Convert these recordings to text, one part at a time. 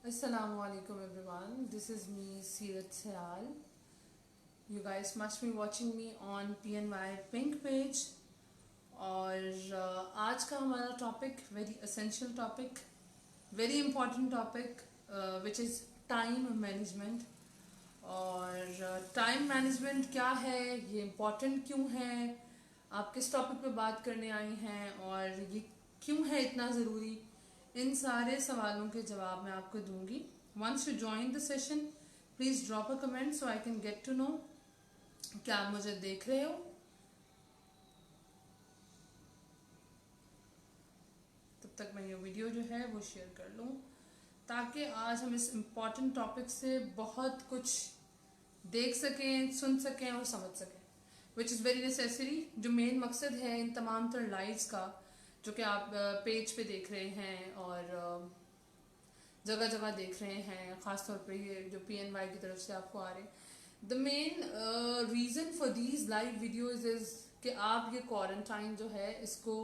Assalamualaikum everyone. This is me Seerat Sayal. You guys must be watching me on PNY Pink page. और आज का हमारा topic very essential topic, very important topic which is time management. और time management क्या है, ये important क्यों है, आप किस टॉपिक पे बात करने आई हैं और ये क्यों है इतना ज़रूरी, इन सारे सवालों के जवाब मैं आपको दूंगी। Once you join the session please drop a comment so I can get to know क्या आप मुझे देख रहे हो। तब तक मैं ये वीडियो जो है वो शेयर कर लूँ ताकि आज हम इस इम्पॉर्टेंट टॉपिक से बहुत कुछ देख सकें, सुन सकें और समझ सकें, विच इज़ वेरी नेसेसरी। जो मेन मकसद है इन तमाम तर लाइव्स का जो कि आप पेज पे देख रहे हैं और जगह जगह देख रहे हैं, ख़ासतौर पे ये जो PNY की तरफ से आपको आ रहे हैं, the main reason for these live videos is कि आप ये क्वारंटाइन जो है इसको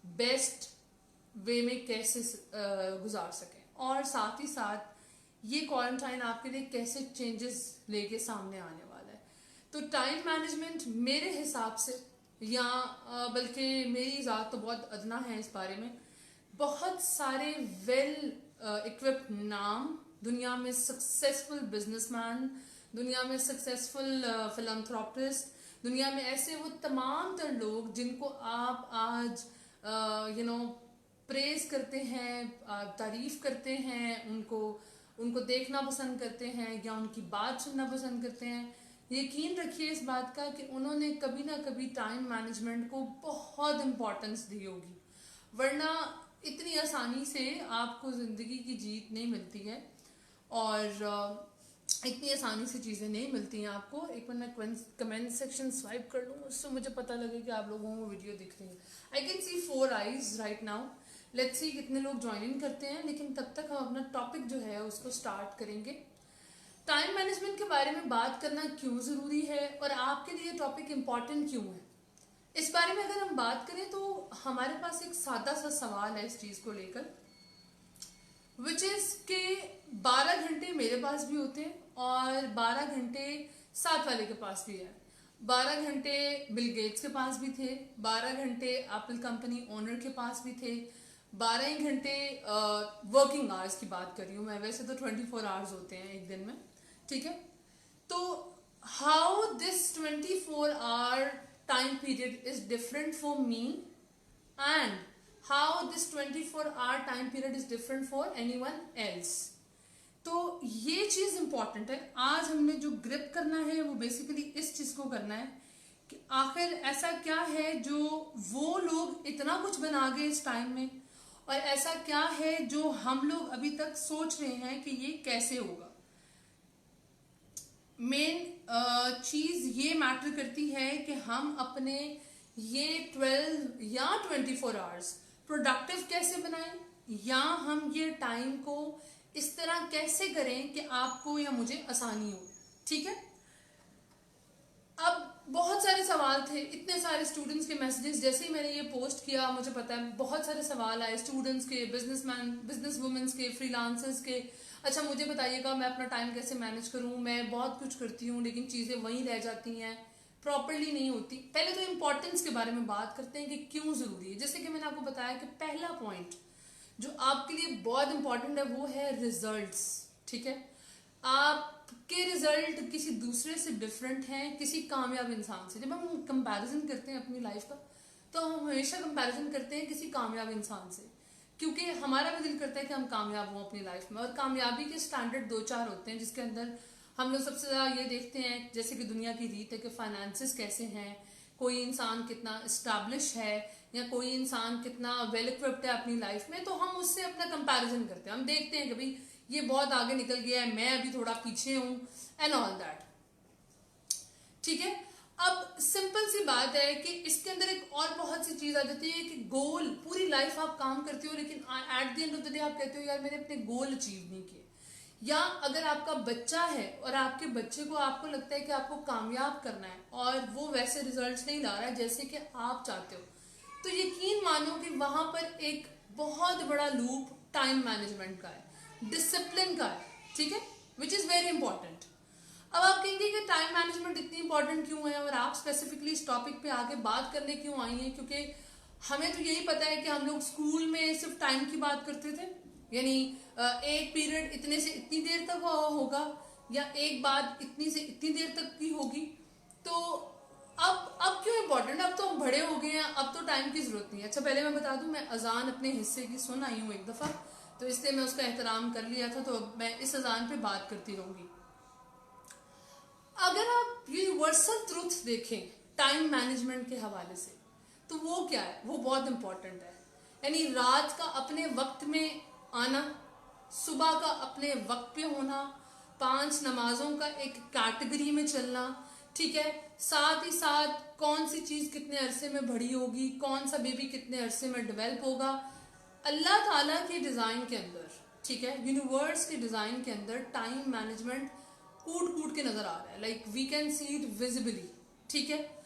बेस्ट वे में कैसे गुजार सकें और साथ ही साथ ये क्वारंटाइन आपके लिए कैसे चेंजेस लेके सामने आने वाला है। तो टाइम मैनेजमेंट मेरे हिसाब से या बल्कि मेरी ज़ात तो बहुत अदना है इस बारे में, बहुत सारे वेल इक्विप्ड नाम, दुनिया में सक्सेसफुल बिजनेसमैन, दुनिया में सक्सेसफुल फिलंथ्रोपिस्ट, दुनिया में ऐसे वो तमाम तर लोग जिनको आप आज प्रेज करते हैं, तारीफ करते हैं, उनको उनको देखना पसंद करते हैं या उनकी बात सुनना पसंद करते हैं। यकीन रखिए इस बात का कि उन्होंने कभी ना कभी टाइम मैनेजमेंट को बहुत इम्पोर्टेंस दी होगी, वरना इतनी आसानी से आपको ज़िंदगी की जीत नहीं मिलती है और इतनी आसानी से चीज़ें नहीं मिलती हैं आपको। एक मिनट मैं कमेंट सेक्शन स्वाइप कर लूँ, उससे मुझे पता लगे कि आप लोगों को वीडियो दिख रही है। I can see 4 eyes right now. Let's see कितने लोग ज्वाइन इन करते हैं, लेकिन तब तक हम अपना टॉपिक जो है उसको स्टार्ट करेंगे। टाइम मैनेजमेंट के बारे में बात करना क्यों ज़रूरी है और आपके लिए टॉपिक इम्पॉर्टेंट क्यों है, इस बारे में अगर हम बात करें तो हमारे पास एक सादा सा सवाल है इस चीज़ को लेकर, विच इज़ के 12 घंटे मेरे पास भी होते हैं और 12 घंटे साथ वाले के पास भी है। 12 घंटे बिल गेट्स के पास भी थे, 12 घंटे एप्पल कंपनी ओनर के पास भी थे, 12 ही घंटे वर्किंग आवर्स की बात कर रही हूँ मैं, वैसे तो 24 आवर्स होते हैं एक दिन में, ठीक है। तो how this 24 hour time period is different for me and how this 24 hour time period is different for anyone else। तो ये चीज इंपॉर्टेंट है। आज हमने जो ग्रिप करना है वो बेसिकली इस चीज को करना है कि आखिर ऐसा क्या है जो वो लोग इतना कुछ बना गए इस टाइम में और ऐसा क्या है जो हम लोग अभी तक सोच रहे हैं कि ये कैसे होगा। मेन चीज ये मैटर करती है कि हम अपने ये 12 या 24 आवर्स प्रोडक्टिव कैसे बनाएं या हम ये टाइम को इस तरह कैसे करें कि आपको या मुझे आसानी हो, ठीक है। अब बहुत सारे सवाल थे, इतने सारे स्टूडेंट्स के मैसेजेस, जैसे ही मैंने ये पोस्ट किया मुझे पता है बहुत सारे सवाल आए स्टूडेंट्स के, बिजनेसमैन, बिजनेस वुमेन्स के, फ्रीलांसर्स के। अच्छा मुझे बताइएगा मैं अपना टाइम कैसे मैनेज करूं, मैं बहुत कुछ करती हूँ लेकिन चीज़ें वहीं रह जाती हैं, प्रॉपरली नहीं होती। पहले तो इम्पोर्टेंस के बारे में बात करते हैं कि क्यों ज़रूरी है। जैसे कि मैंने आपको बताया कि पहला पॉइंट जो आपके लिए बहुत इंपॉर्टेंट है वो है रिजल्ट्स, ठीक है। आपके रिजल्ट किसी दूसरे से डिफरेंट हैं, किसी कामयाब इंसान से। जब हम कंपैरिजन करते हैं अपनी लाइफ का तो हम हमेशा कंपैरिजन करते हैं किसी कामयाब इंसान से, क्योंकि हमारा भी दिल करता है कि हम कामयाब हों अपनी लाइफ में। और कामयाबी के स्टैंडर्ड 2-4 होते हैं जिसके अंदर हम लोग सबसे ज़्यादा ये देखते हैं, जैसे कि दुनिया की रीत है कि फाइनेंसेस कैसे हैं, कोई इंसान कितना इस्टेब्लिश है या कोई इंसान कितना वेल इक्विप्ड है अपनी लाइफ में, तो हम उससे अपना कंपैरिजन करते हैं। हम देखते हैं कि भाई ये बहुत आगे निकल गया है, मैं अभी थोड़ा पीछे हूं एंड ऑल दैट, ठीक है। अब सिंपल सी बात है कि इसके अंदर एक और बहुत सी चीज आ जाती है कि गोल, पूरी लाइफ आप काम करते हो लेकिन at the end of the day आप कहते हो यार मैंने अपने गोल अचीव नहीं किए। या अगर आपका बच्चा है और आपके बच्चे को आपको लगता है कि आपको कामयाब करना है और वो वैसे रिजल्ट्स नहीं ला रहा है जैसे कि आप चाहते हो, तो यकीन मानो कि वहां पर एक बहुत बड़ा लूप टाइम मैनेजमेंट का है। डिसिप्लिन का है, ठीक है, विच इज वेरी इंपॉर्टेंट। अब आप कहेंगे कि टाइम मैनेजमेंट इतनी इंपॉर्टेंट क्यों है और आप स्पेसिफिकली इस टॉपिक पे आके बात करने क्यों आई हैं, क्योंकि हमें तो यही पता है कि हम लोग स्कूल में सिर्फ टाइम की बात करते थे, यानी एक पीरियड इतने से इतनी देर तक होगा या एक बात इतनी से इतनी देर तक की होगी। तो अब क्यों इम्पोर्टेंट, अब तो हम बड़े हो गए हैं, अब तो टाइम की जरूरत नहीं है। अच्छा पहले मैं बता दूं, मैं अजान अपने हिस्से की सुन आई हूँ एक दफा, तो इसलिए मैं उसका एहतराम कर लिया था, तो अब मैं इस अजान पे बात करती रहूंगी। अगर आप यूनिवर्सल ट्रुथ देखें टाइम मैनेजमेंट के हवाले से, तो वो क्या है, वो बहुत इंपॉर्टेंट है। यानी रात का अपने वक्त में आना, सुबह का अपने वक्त पे होना, 5 नमाजों का एक कैटेगरी में चलना, ठीक है, साथ ही साथ कौन सी चीज कितने अरसे में बड़ी होगी, कौन सा बेबी कितने अरसे में डेवलप होगा, अल्लाह ताला के डिजाइन के अंदर, ठीक है, यूनिवर्स के डिजाइन के अंदर टाइम मैनेजमेंट कूट कूट के नजर आ रहा है, like we can see it visibly, ठीक है।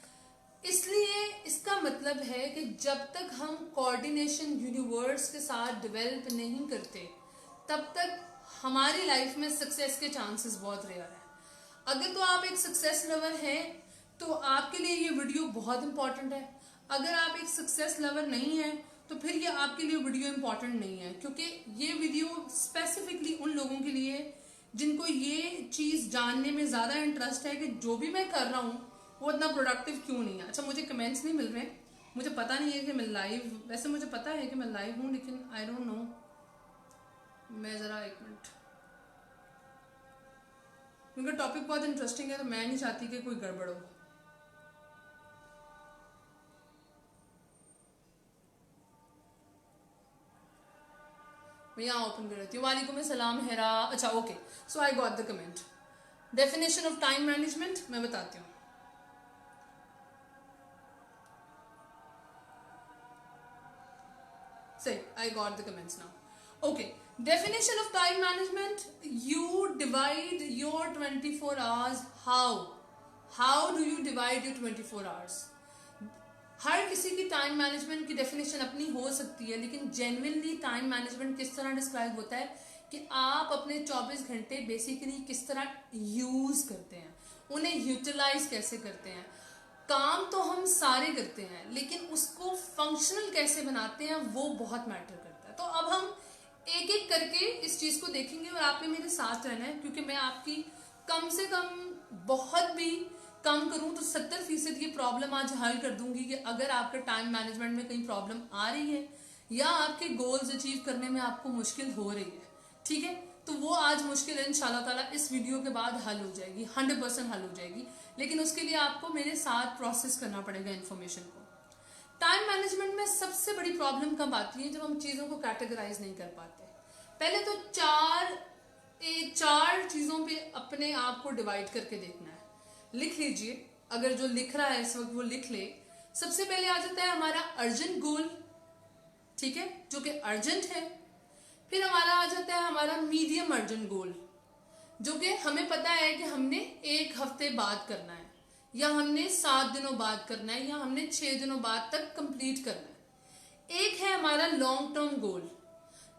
इसलिए इसका मतलब है कि जब तक हम कोऑर्डिनेशन यूनिवर्स के साथ डेवलप नहीं करते, तब तक हमारी लाइफ में सक्सेस के चांसेस बहुत रेयर है। अगर तो आप एक सक्सेस लवर हैं तो आपके लिए ये वीडियो बहुत इंपॉर्टेंट है। अगर आप एक सक्सेस लवर नहीं है तो फिर ये आपके लिए वीडियो इंपॉर्टेंट नहीं है, क्योंकि ये वीडियो स्पेसिफिकली उन लोगों के लिए जिनको ये चीज जानने में ज्यादा इंटरेस्ट है कि जो भी मैं कर रहा हूँ वो इतना प्रोडक्टिव क्यों नहीं है। अच्छा मुझे कमेंट्स नहीं मिल रहे, मुझे पता नहीं है कि मैं लाइव, वैसे मुझे पता है कि मैं लाइव हूँ लेकिन आई डोंट नो, मैं जरा एक मिनट, क्योंकि टॉपिक बहुत इंटरेस्टिंग है तो मैं नहीं चाहती कि कोई गड़बड़ हो। मैं यहाँ ओपन कर देती हूँ। वालेकुम सलाम हेरा। अच्छा okay, so I got the comment. Definition of time management मैं बताती हूँ। सही, I got the comments now. Okay, definition of time management, you divide your 24 hours how do you divide your 24 hours? हर किसी की टाइम मैनेजमेंट की definition अपनी हो सकती है, लेकिन जेन्युइनली टाइम मैनेजमेंट किस तरह डिस्क्राइब होता है कि आप अपने 24 घंटे बेसिकली किस तरह यूज करते हैं, उन्हें यूटिलाइज कैसे करते हैं। काम तो हम सारे करते हैं लेकिन उसको फंक्शनल कैसे बनाते हैं वो बहुत मैटर करता है। तो अब हम एक एक करके इस चीज को देखेंगे और आपने मेरे साथ रहना है, क्योंकि मैं आपकी कम से कम, बहुत भी कम करूं तो 70% ये प्रॉब्लम आज हल कर दूंगी कि अगर आपके टाइम मैनेजमेंट में कहीं प्रॉब्लम आ रही है या आपके गोल्स अचीव करने में आपको मुश्किल हो रही है, ठीक है, तो वो आज मुश्किल इंशाल्लाह ताला इस वीडियो के बाद हल हो जाएगी, 100% हल हो जाएगी। लेकिन उसके लिए आपको मेरे साथ प्रोसेस करना पड़ेगा इन्फॉर्मेशन को। टाइम मैनेजमेंट में सबसे बड़ी प्रॉब्लम कब आती है, जब हम चीजों को कैटेगराइज नहीं कर पाते। पहले तो चार चीजों पे अपने आप को डिवाइड करके देखना है। लिख लीजिए, अगर जो लिख रहा है इस वक्त वो लिख ले। सबसे पहले आ जाता है हमारा अर्जेंट गोल, ठीक है, जो कि अर्जेंट है। फिर हमारा आ जाता है हमारा मीडियम अर्जेंट गोल, जो कि हमें पता है कि हमने 1 हफ्ते बाद करना है या हमने 7 दिनों बाद करना है या हमने 6 दिनों बाद तक कंप्लीट करना है। एक है हमारा लॉन्ग टर्म गोल,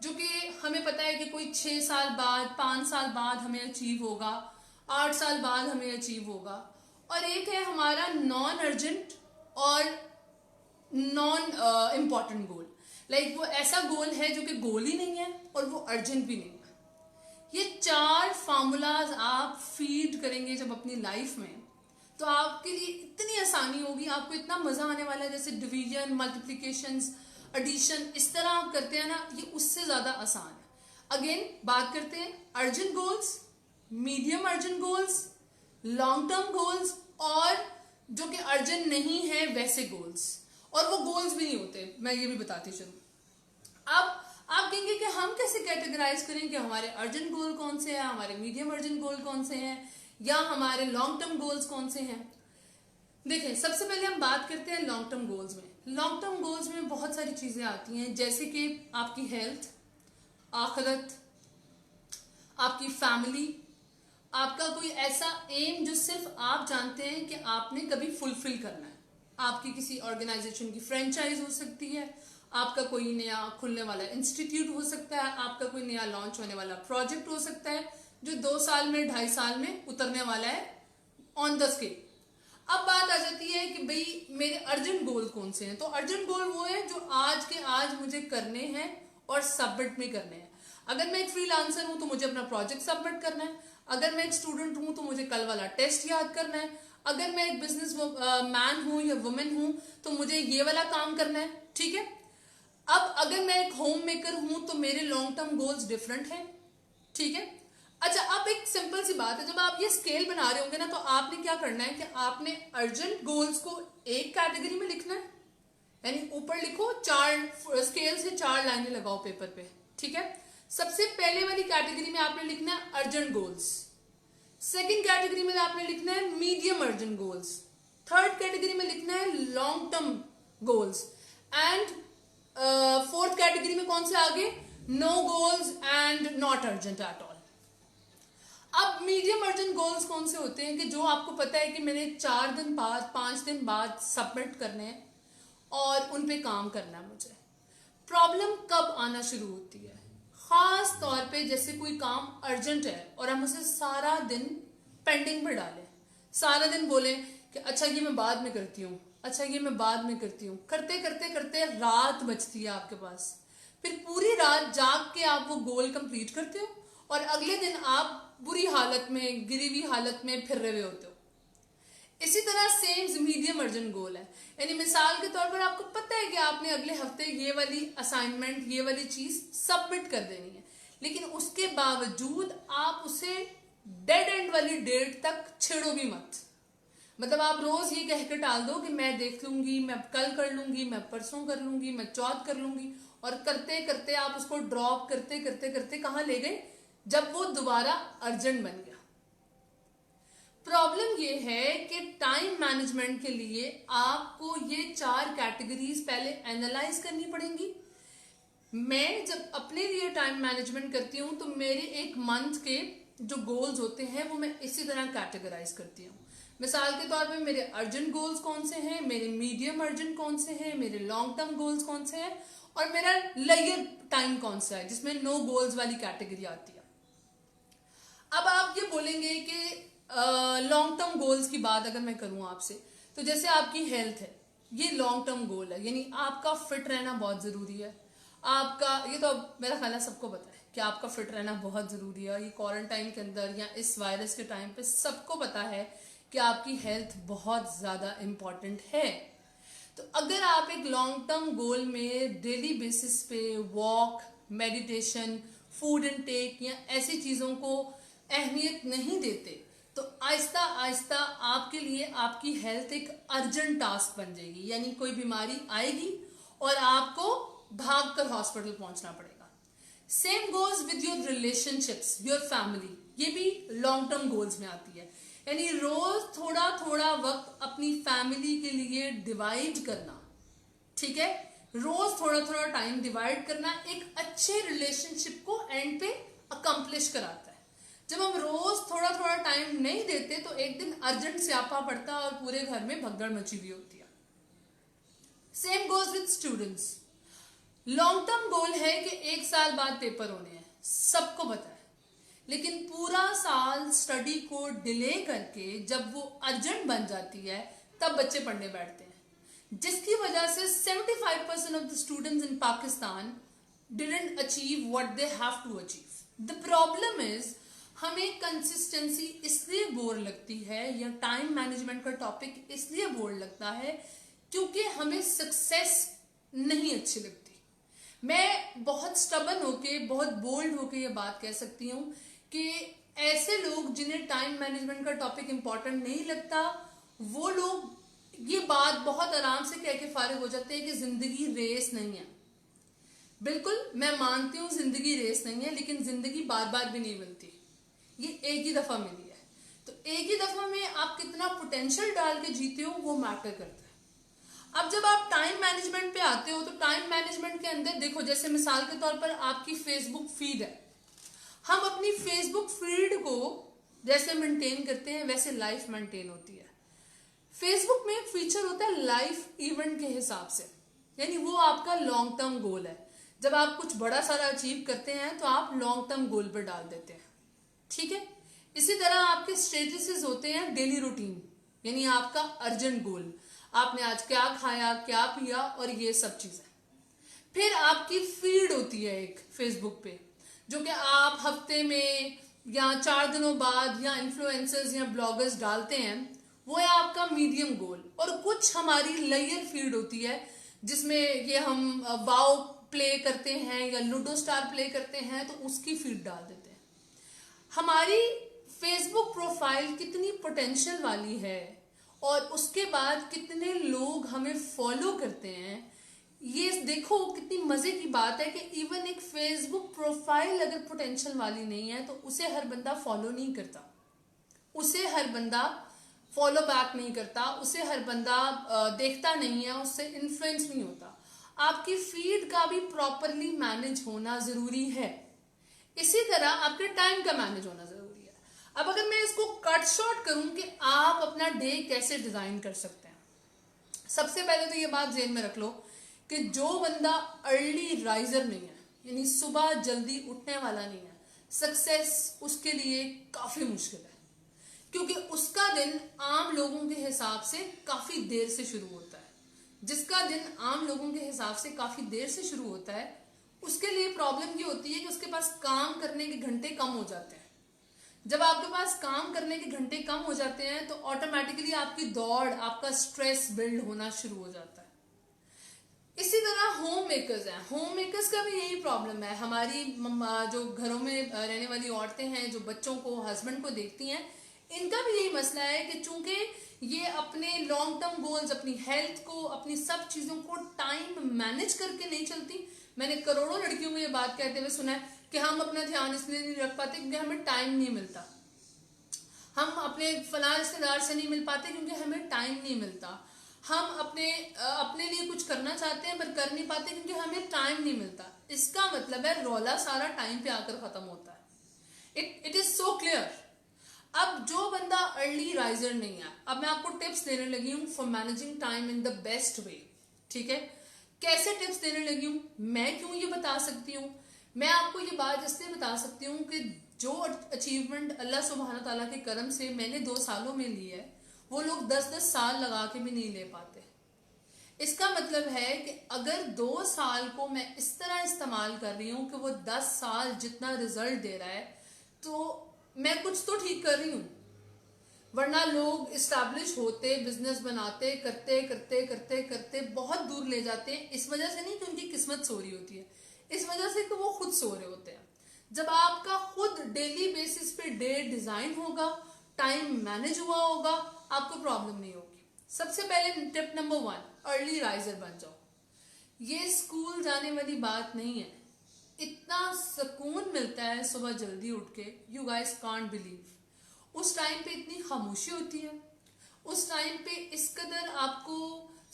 जो कि हमें पता है कि कोई 6 साल बाद, 5 साल बाद हमें अचीव होगा, 8 साल बाद हमें अचीव होगा। और एक है हमारा नॉन अर्जेंट और नॉन इम्पॉर्टेंट गोल, लाइक वो ऐसा गोल है जो कि गोल ही नहीं है और वो अर्जेंट भी नहीं है। ये 4 फार्मूलाज आप फीड करेंगे जब अपनी लाइफ में, तो आपके लिए इतनी आसानी होगी, आपको इतना मजा आने वाला है। जैसे डिवीजन, मल्टीप्लीकेशन, एडिशन, इस तरह आप करते हैं ना, ये उससे ज्यादा आसान है। अगेन बात करते हैं urgent goals, medium urgent goals, long term goals और जो कि अर्जेंट नहीं है वैसे गोल्स, और वो गोल्स भी नहीं होते, मैं ये भी बताती चलूं। अब आप कहेंगे कि हम कैसे कैटेगराइज करें कि हमारे अर्जेंट गोल कौन से हैं, हमारे मीडियम अर्जेंट गोल कौन से हैं या हमारे लॉन्ग टर्म गोल्स कौन से हैं। देखें, सबसे पहले हम बात करते हैं लॉन्ग टर्म गोल्स में। लॉन्ग टर्म गोल्स में बहुत सारी चीजें आती हैं, जैसे कि आपकी हेल्थ, आखिरत, आपकी फैमिली, आपका कोई ऐसा एम जो सिर्फ आप जानते हैं कि आपने कभी फुलफिल करना है। आपकी किसी ऑर्गेनाइजेशन की फ्रेंचाइज हो सकती है, आपका कोई नया खुलने वाला इंस्टीट्यूट हो सकता है, आपका कोई नया लॉन्च होने वाला प्रोजेक्ट हो सकता है जो 2 साल में 2.5 साल में उतरने वाला है ऑन द स्केल। अब बात आ जाती है कि भाई मेरे अर्जेंट गोल कौन से हैं। तो अर्जेंट गोल वो है जो आज के आज मुझे करने हैं और सबमिट भी करने हैं। अगर मैं एक फ्रीलांसर हूं तो मुझे अपना प्रोजेक्ट सबमिट करना है। अगर मैं एक स्टूडेंट हूं तो मुझे कल वाला टेस्ट याद करना है। अगर मैं एक बिजनेस मैन हूं या वुमेन हूं तो मुझे ये वाला काम करना है। ठीक है। अब अगर मैं एक होम मेकर हूं तो मेरे लॉन्ग टर्म गोल्स डिफरेंट हैं। ठीक है। अच्छा, अब एक सिंपल सी बात है, जब आप ये स्केल बना रहे होंगे ना तो आपने क्या करना है कि आपने अर्जेंट गोल्स को एक कैटेगरी में लिखना है, यानी ऊपर लिखो 4 स्केल से 4 लाइनें लगाओ पेपर पे। ठीक है। सबसे पहले वाली कैटेगरी में आपने लिखना है अर्जेंट गोल्स, सेकंड कैटेगरी में आपने लिखना है medium urgent goals, third category में लिखना है long term goals, and fourth category में कौन से आगे, no goals and not urgent at all. अब मीडियम अर्जेंट गोल्स कौन से होते हैं कि जो आपको पता है कि मैंने 4 दिन बाद 5 दिन बाद सबमिट करने हैं और उन पे काम करना है मुझे। प्रॉब्लम कब आना शुरू होती है, खास तौर पे जैसे कोई काम अर्जेंट है और हम उसे सारा दिन पेंडिंग पर डालें, सारा दिन बोले कि अच्छा ये मैं बाद में करती हूँ, अच्छा ये मैं बाद में करती हूँ, करते करते करते रात बचती है आपके पास, फिर पूरी रात जाग के आप वो गोल कंप्लीट करते हो और अगले दिन आप बुरी हालत में, गिरी हुई हालत में फिर रहे होते हो। इसी तरह सेम मीडियम अर्जेंट गोल है, यानी मिसाल के तौर पर आपको पता है कि आपने अगले हफ्ते ये वाली असाइनमेंट, ये वाली चीज सबमिट कर देनी है, लेकिन उसके बावजूद आप उसे डेड एंड वाली डेट तक छेड़ो भी मत। मतलब आप रोज ये कहकर टाल दो कि मैं देख लूंगी, मैं कल कर लूंगी, मैं परसों कर लूंगी, मैं चौथ कर लूंगी, और करते करते आप उसको ड्रॉप करते करते करते कहां ले गए, जब वो दोबारा अर्जेंट बन गया। प्रॉब्लम ये है कि टाइम मैनेजमेंट के लिए आपको ये 4 कैटेगरीज पहले एनालाइज करनी पड़ेंगी। मैं जब अपने लिए टाइम मैनेजमेंट करती हूँ तो मेरे एक मंथ के जो गोल्स होते हैं वो मैं इसी तरह कैटेगराइज करती हूँ। मिसाल के तौर पे मेरे अर्जेंट गोल्स कौन से हैं, मेरे मीडियम अर्जेंट कौन से हैं, मेरे लॉन्ग टर्म गोल्स कौन से हैं, और मेरा लेयर टाइम कौन सा है जिसमें नो गोल्स वाली कैटेगरी आती है। अब आप ये बोलेंगे कि लॉन्ग टर्म गोल्स की बात अगर मैं करूं आपसे, तो जैसे आपकी हेल्थ है, ये लॉन्ग टर्म गोल है, यानी आपका फिट रहना बहुत जरूरी है। आपका ये तो मेरा ख्याल है सबको पता है कि आपका फिट रहना बहुत जरूरी है। ये क्वारंटाइन के अंदर या इस वायरस के टाइम पे सबको पता है कि आपकी हेल्थ बहुत ज्यादा इंपॉर्टेंट है। तो अगर आप एक लॉन्ग टर्म गोल में डेली बेसिस पे वॉक, मेडिटेशन, फूड इनटेक या ऐसी चीजों को अहमियत नहीं देते तो आहिस्ता आहिस्ता आपके लिए आपकी हेल्थ एक अर्जेंट टास्क बन जाएगी, यानी कोई बीमारी आएगी और आपको भागकर हॉस्पिटल पहुंचना पड़ेगा। Same goes with your relationships, your family, ये भी लॉन्ग टर्म गोल्स में आती है, यानी रोज थोड़ा थोड़ा वक्त अपनी फैमिली के लिए डिवाइड करना। ठीक है, रोज थोड़ा थोड़ा टाइम डिवाइड करना एक अच्छे रिलेशनशिप को एंड पे अकम्प्लिश कराता है। जब हम रोज थोड़ा थोड़ा टाइम नहीं देते तो एक दिन अर्जेंट स्यापा पड़ता है और पूरे घर में भगदड़ मची हुई होती है। Same goes with students. Long term goal है कि 1 साल बाद पेपर होने हैं, सबको पता है, लेकिन पूरा साल स्टडी को डिले करके जब वो अर्जेंट बन जाती है तब बच्चे पढ़ने बैठते हैं, जिसकी वजह से 75% of the students in Pakistan didn't achieve what they have to achieve. The problem is हमें कंसिस्टेंसी इसलिए बोर लगती है या टाइम मैनेजमेंट का टॉपिक इसलिए बोर लगता है क्योंकि हमें सक्सेस नहीं अच्छी लगती। मैं बहुत स्टबन होके, बहुत बोल्ड होके ये बात कह सकती हूँ कि ऐसे लोग जिन्हें टाइम मैनेजमेंट का टॉपिक इंपॉर्टेंट नहीं लगता, वो लोग ये बात बहुत आराम से कह के फारिग हो जाते हैं कि जिंदगी रेस नहीं है। बिल्कुल मैं मानती हूँ जिंदगी रेस नहीं है, लेकिन जिंदगी बार बार भी नहीं मिलती, ये एक ही दफा मिली है। तो एक ही दफा में आप कितना पोटेंशियल डाल के जीते हो वो मैटर करता है। अब जब आप टाइम मैनेजमेंट पे आते हो तो टाइम मैनेजमेंट के अंदर देखो, जैसे मिसाल के तौर पर आपकी फेसबुक फीड है, हम अपनी फेसबुक फीड को जैसे मेंटेन करते हैं वैसे लाइफ मेंटेन होती है। फेसबुक में एक फीचर होता है लाइफ इवेंट के हिसाब से, यानी वो आपका लॉन्ग टर्म गोल है। जब आप कुछ बड़ा सारा अचीव करते हैं तो आप लॉन्ग टर्म गोल पर डाल देते हैं, ठीक है। इसी तरह आपके स्ट्रेटजीज होते हैं डेली रूटीन, यानी आपका अर्जेंट गोल, आपने आज क्या खाया, क्या पिया और ये सब चीजें। फिर आपकी फीड होती है एक फेसबुक पे, जो कि आप हफ्ते में या 4 दिनों बाद या इन्फ्लुएंसर्स या ब्लॉगर्स डालते हैं, वो है आपका मीडियम गोल। और कुछ हमारी लेयर फीड होती है जिसमें ये हम वाओ प्ले करते हैं या लूडो स्टार प्ले करते हैं, तो उसकी फीड डाल देते हैं। हमारी फेसबुक प्रोफाइल कितनी पोटेंशियल वाली है और उसके बाद कितने लोग हमें फॉलो करते हैं, ये देखो कितनी मजे की बात है कि इवन एक फेसबुक प्रोफाइल अगर पोटेंशियल वाली नहीं है तो उसे हर बंदा फॉलो नहीं करता, उसे हर बंदा फॉलो बैक नहीं करता, उसे हर बंदा देखता नहीं है, उससे इन्फ्लुएंस नहीं होता। आपकी फीड का भी प्रॉपरली मैनेज होना जरूरी है। इसी तरह आपके टाइम का मैनेज होना जरूरी है। अब अगर मैं इसको कट शॉर्ट करूं कि आप अपना डे कैसे डिजाइन कर सकते हैं, सबसे पहले तो ये बात ध्यान में रख लो कि जो बंदा अर्ली राइजर नहीं है, यानी सुबह जल्दी उठने वाला नहीं है, सक्सेस उसके लिए काफी मुश्किल है, क्योंकि उसका दिन आम लोगों के हिसाब से काफी देर से शुरू होता है। जिसका दिन आम लोगों के हिसाब से काफी देर से शुरू होता है, उसके लिए प्रॉब्लम ये होती है कि उसके पास काम करने के घंटे कम हो जाते हैं। जब आपके पास काम करने के घंटे कम हो जाते हैं तो ऑटोमेटिकली आपकी दौड़, आपका स्ट्रेस बिल्ड होना शुरू हो जाता है। इसी तरह होम मेकर्स हैं, होम मेकर्स का भी यही प्रॉब्लम है। हमारी जो घरों में रहने वाली औरतें हैं, जो बच्चों को, हस्बैंड को देखती हैं, इनका भी यही मसला है कि चूंकि ये अपने लॉन्ग टर्म गोल्स, अपनी हेल्थ को, अपनी सब चीजों को टाइम मैनेज करके नहीं चलती। मैंने करोड़ों लड़कियों को ये बात कहते हुए सुना है कि हम अपना ध्यान इसलिए नहीं रख पाते क्योंकि हमें टाइम नहीं मिलता, हम अपने फलां रिश्तेदार से नहीं मिल पाते क्योंकि हमें टाइम नहीं मिलता, हम अपने लिए कुछ करना चाहते हैं पर कर नहीं पाते क्योंकि हमें टाइम नहीं मिलता। इसका मतलब है रौला सारा टाइम पे आकर खत्म होता है। It is so clear. अब जो बंदा अर्ली राइजर नहीं है, अब मैं आपको टिप्स देने लगी हूँ for managing time in the best वे, ठीक है। कैसे टिप्स देने लगी हूँ, मैं क्यों ये बता सकती हूँ, मैं आपको ये बात इसलिए बता सकती हूँ कि जो अचीवमेंट अल्लाह सुब्हान ताला के करम से मैंने 2 सालों में ली है, वो लोग 10-10 साल लगा के भी नहीं ले पाते। इसका मतलब है कि अगर 2 साल को मैं इस तरह इस्तेमाल कर रही हूँ कि वो 10 साल जितना रिजल्ट दे रहा है, तो मैं कुछ तो ठीक कर रही हूँ। वरना लोग इस्टेब्लिश होते, बिजनेस बनाते, करते करते करते करते बहुत दूर ले जाते हैं। इस वजह से नहीं कि उनकी किस्मत सो रही होती है, इस वजह से कि वो खुद सो रहे होते हैं। जब आपका खुद डेली बेसिस पे डे डिजाइन होगा, टाइम मैनेज हुआ होगा, आपको प्रॉब्लम नहीं होगी। सबसे पहले टिप नंबर 1, अर्ली राइजर बन जाओ। ये स्कूल जाने वाली बात नहीं है, इतना सुकून मिलता है सुबह जल्दी उठ के, यू गाइस कांट बिलीव। उस टाइम पे इतनी खामोशी होती है, उस टाइम पे इस कदर आपको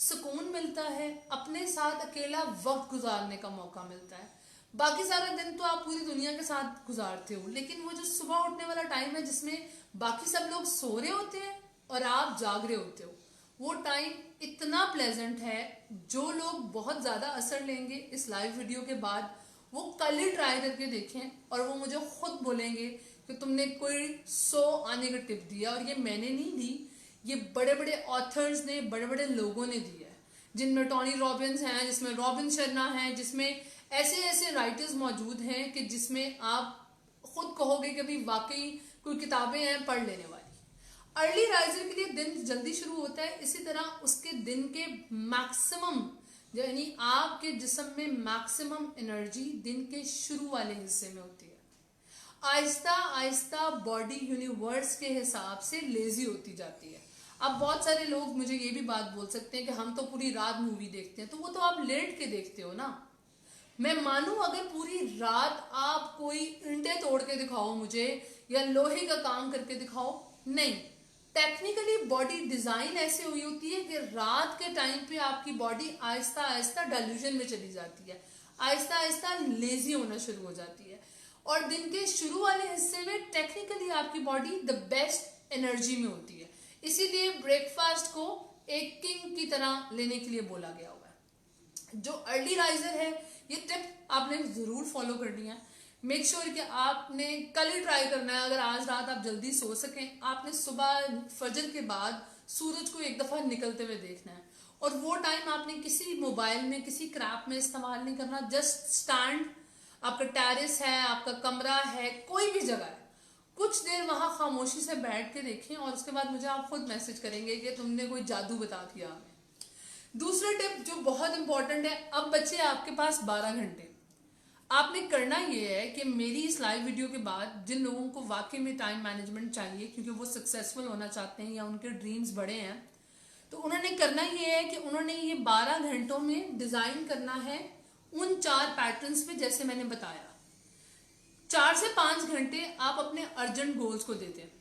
सुकून मिलता है, अपने साथ अकेला वक्त गुजारने का मौका मिलता है। बाकी सारा दिन तो आप पूरी दुनिया के साथ गुजारते हो, लेकिन वो जो सुबह उठने वाला टाइम है जिसमें बाकी सब लोग सो रहे होते हैं और आप जाग रहे होते हो, वो टाइम इतना प्लेजेंट है। जो लोग बहुत ज्यादा असर लेंगे इस लाइव वीडियो के बाद, वो कल ही ट्राई करके देखें और वो मुझे खुद बोलेंगे कि तुमने कोई 100 आने का टिप दिया। और ये मैंने नहीं दी, ये बड़े बड़े ऑथर्स ने, बड़े बड़े लोगों ने दिया है, जिनमें टॉनी रॉबिन्स हैं, जिसमें रॉबिन शर्मा हैं, जिसमें ऐसे ऐसे राइटर्स मौजूद हैं कि जिसमें आप खुद कहोगे कि भाई वाकई कोई किताबें हैं पढ़ लेने वाली। अर्ली राइजर के लिए दिन जल्दी शुरू होता है, इसी तरह उसके दिन के मैक्सिमम, यानी आपके जिस्म में मैक्सिमम एनर्जी दिन के शुरू वाले हिस्से में होती है। आहिस्ता आहिस्ता बॉडी यूनिवर्स के हिसाब से लेजी होती जाती है। अब बहुत सारे लोग मुझे ये भी बात बोल सकते हैं कि हम तो पूरी रात मूवी देखते हैं, तो वो तो आप लेट के देखते हो ना। मैं मानूं अगर पूरी रात आप कोई ईंटें तोड़ के दिखाओ मुझे, या लोहे का काम करके दिखाओ, नहीं, टेक्निकली बॉडी डिजाइन ऐसे हुई होती है कि रात के टाइम पे आपकी बॉडी आहिस्ता आहिस्ता डाइल्यूजन में चली जाती है, आहिस्ता आहिस्ता लेजी होना शुरू हो जाती है, और दिन के शुरू वाले हिस्से में टेक्निकली आपकी बॉडी द बेस्ट एनर्जी में होती है। इसीलिए ब्रेकफास्ट को एक किंग की तरह लेने के लिए बोला गया हुआ है। जो अर्ली राइजर है, ये टिप आपने जरूर फॉलो करनी है। मेक श्योर कि आपने कल ही ट्राई करना है। अगर आज रात आप जल्दी सो सकें, आपने सुबह फजर के बाद सूरज को एक दफा निकलते हुए देखना है। और वो टाइम आपने किसी मोबाइल में, किसी क्रैप में इस्तेमाल नहीं करना। जस्ट स्टैंड, आपका टेरेस है, आपका कमरा है, कोई भी जगह है, कुछ देर वहां खामोशी से बैठ के देखें और उसके बाद मुझे आप खुद मैसेज करेंगे कि तुमने कोई जादू बता दिया हमें। दूसरा टिप जो बहुत इंपॉर्टेंट है, अब बच्चे आपके पास 12 घंटे। आपने करना ये है कि मेरी इस लाइव वीडियो के बाद जिन लोगों को वाकई में टाइम मैनेजमेंट चाहिए, क्योंकि वो सक्सेसफुल होना चाहते हैं या उनके ड्रीम्स बड़े हैं, तो उन्होंने करना ये है कि उन्होंने ये 12 घंटों में डिजाइन करना है उन 4 पैटर्न्स पे जैसे मैंने बताया। 4 से 5 घंटे आप अपने अर्जेंट गोल्स को देते हैं,